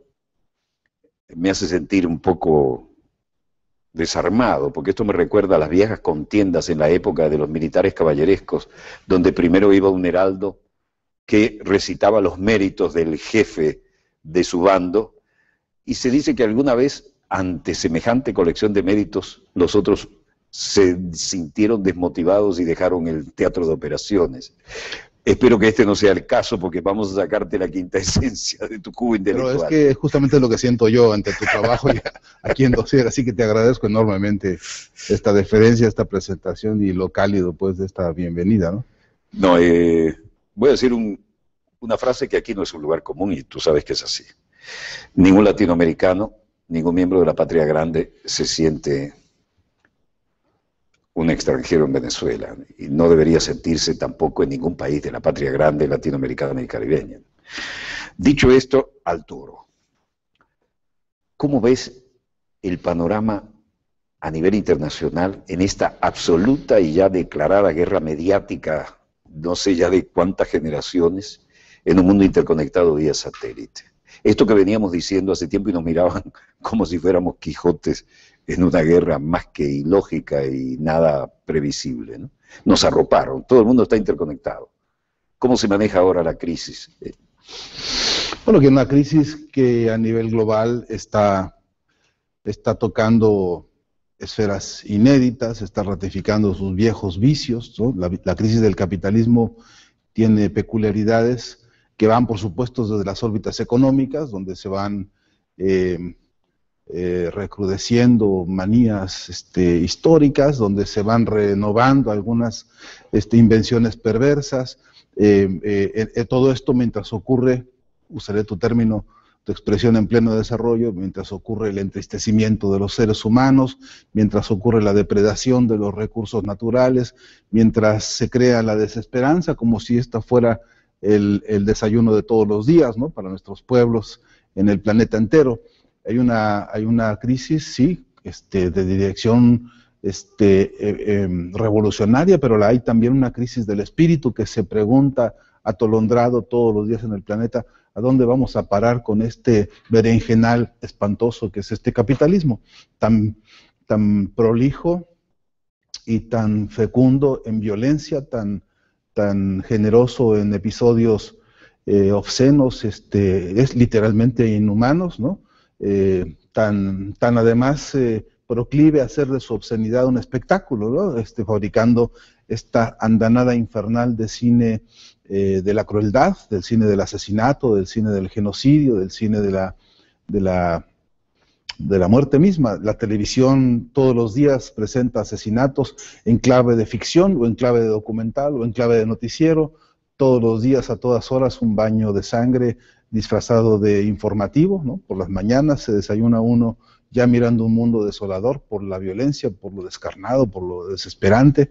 me hace sentir un poco desarmado, porque esto me recuerda a las viejas contiendas en la época de los militares caballerescos, donde primero iba un heraldo que recitaba los méritos del jefe de su bando, y se dice que alguna vez, ante semejante colección de méritos, los otros se sintieron desmotivados y dejaron el teatro de operaciones. Espero que este no sea el caso, porque vamos a sacarte la quinta esencia de tu cubo intelectual. Pero es que justamente es lo que siento yo ante tu trabajo aquí en Dossier, así que te agradezco enormemente esta deferencia, esta presentación y lo cálido pues de esta bienvenida, ¿no? No, voy a decir una frase que aquí no es un lugar común y tú sabes que es así. Ningún latinoamericano, ningún miembro de la patria grande se siente un extranjero en Venezuela y no debería sentirse tampoco en ningún país de la patria grande latinoamericana y caribeña. Dicho esto, al toro. ¿Cómo ves el panorama a nivel internacional en esta absoluta y ya declarada guerra mediática, no sé ya de cuántas generaciones, en un mundo interconectado vía satélite? Esto que veníamos diciendo hace tiempo y nos miraban como si fuéramos Quijotes en una guerra más que ilógica y nada previsible, ¿no? Nos arroparon, todo el mundo está interconectado. ¿Cómo se maneja ahora la crisis? Bueno, que una crisis que a nivel global está tocando esferas inéditas, está ratificando sus viejos vicios, ¿no? La crisis del capitalismo tiene peculiaridades que van, por supuesto, desde las órbitas económicas, donde se van recrudeciendo manías históricas, donde se van renovando algunas invenciones perversas. Todo esto mientras ocurre, usaré tu término, tu expresión, en pleno desarrollo, mientras ocurre el entristecimiento de los seres humanos, mientras ocurre la depredación de los recursos naturales, mientras se crea la desesperanza, como si esta fuera el desayuno de todos los días, ¿no?, para nuestros pueblos en el planeta entero. Hay una crisis, sí, de dirección revolucionaria, pero hay también una crisis del espíritu que se pregunta atolondrado todos los días en el planeta: ¿a dónde vamos a parar con este berenjenal espantoso que es este capitalismo tan prolijo y tan fecundo en violencia, tan generoso en episodios obscenos, es literalmente inhumanos, ¿no? Tan además proclive a hacer de su obscenidad un espectáculo, ¿no? Fabricando esta andanada infernal de cine de la crueldad, del cine del asesinato, del cine del genocidio, del cine de la muerte misma. La televisión todos los días presenta asesinatos en clave de ficción, o en clave de documental, o en clave de noticiero. Todos los días, a todas horas, un baño de sangre disfrazado de informativo, ¿no? Por las mañanas se desayuna uno ya mirando un mundo desolador por la violencia, por lo descarnado, por lo desesperante.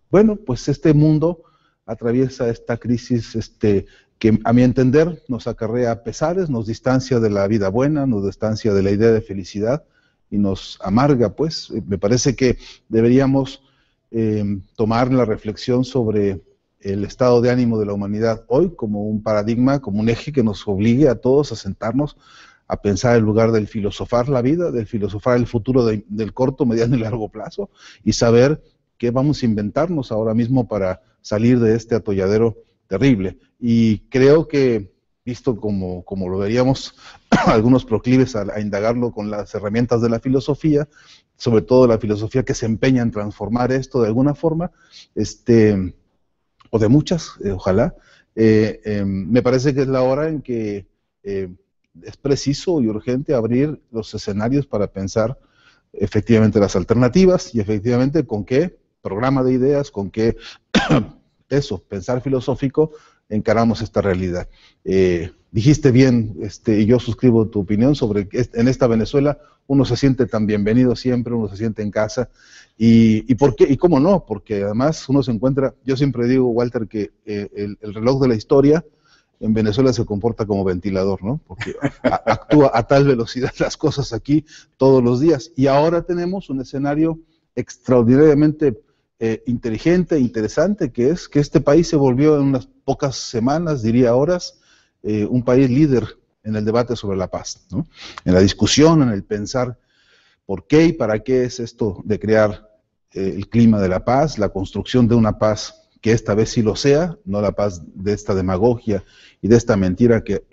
Bueno, pues este mundo atraviesa esta crisis que, a mi entender, nos acarrea pesares, nos distancia de la vida buena, nos distancia de la idea de felicidad y nos amarga, pues. Me parece que deberíamos tomar la reflexión sobre el estado de ánimo de la humanidad hoy como un paradigma, como un eje que nos obligue a todos a sentarnos a pensar en lugar del filosofar la vida, del filosofar el futuro del corto, mediano y largo plazo, y saber qué vamos a inventarnos ahora mismo para salir de este atolladero terrible. Y creo que, visto como lo veríamos algunos proclives a indagarlo con las herramientas de la filosofía, sobre todo la filosofía que se empeña en transformar esto de alguna forma, o de muchas, ojalá, me parece que es la hora en que es preciso y urgente abrir los escenarios para pensar efectivamente las alternativas y efectivamente con qué programa de ideas, con qué pensar filosófico encaramos esta realidad. Dijiste bien, y yo suscribo tu opinión sobre que en esta Venezuela uno se siente tan bienvenido siempre, uno se siente en casa, y ¿por qué? Y cómo no, porque además uno se encuentra, yo siempre digo, Walter, que el reloj de la historia en Venezuela se comporta como ventilador, ¿no? Porque actúa a tal velocidad las cosas aquí todos los días, y ahora tenemos un escenario extraordinariamente inteligente, interesante, que es que este país se volvió en unas pocas semanas, diría horas, un país líder en el debate sobre la paz, ¿no? En la discusión, en el pensar por qué y para qué es esto de crear el clima de la paz, la construcción de una paz que esta vez sí lo sea, no la paz de esta demagogia y de esta mentira que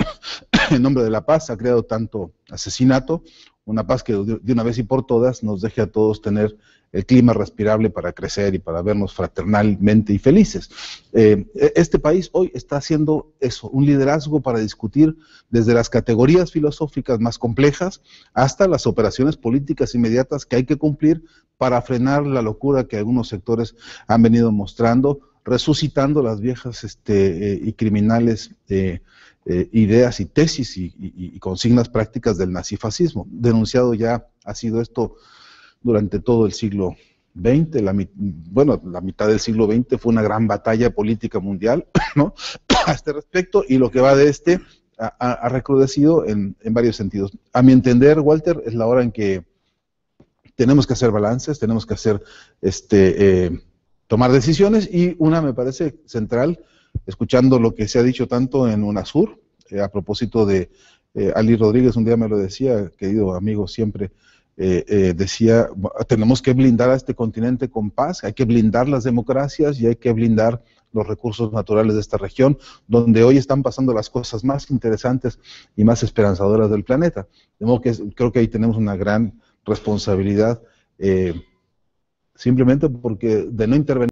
en nombre de la paz ha creado tanto asesinato, una paz que de una vez y por todas nos deje a todos tener el clima respirable para crecer y para vernos fraternalmente y felices. Este país hoy está haciendo eso, un liderazgo para discutir desde las categorías filosóficas más complejas hasta las operaciones políticas inmediatas que hay que cumplir para frenar la locura que algunos sectores han venido mostrando, resucitando las viejas y criminales ideas y tesis y consignas prácticas del nazifascismo. Denunciado ya ha sido esto durante todo el siglo XX, la mitad del siglo XX fue una gran batalla política mundial, ¿no? A este respecto, y lo que va de este ha recrudecido en varios sentidos. A mi entender, Walter, es la hora en que tenemos que hacer balances, tenemos que hacer tomar decisiones, y una me parece central, escuchando lo que se ha dicho tanto en UNASUR, a propósito de Ali Rodríguez, un día me lo decía, querido amigo, siempre decía, tenemos que blindar a este continente con paz, hay que blindar las democracias y hay que blindar los recursos naturales de esta región, donde hoy están pasando las cosas más interesantes y más esperanzadoras del planeta. De modo que creo que ahí tenemos una gran responsabilidad, simplemente porque de no intervenir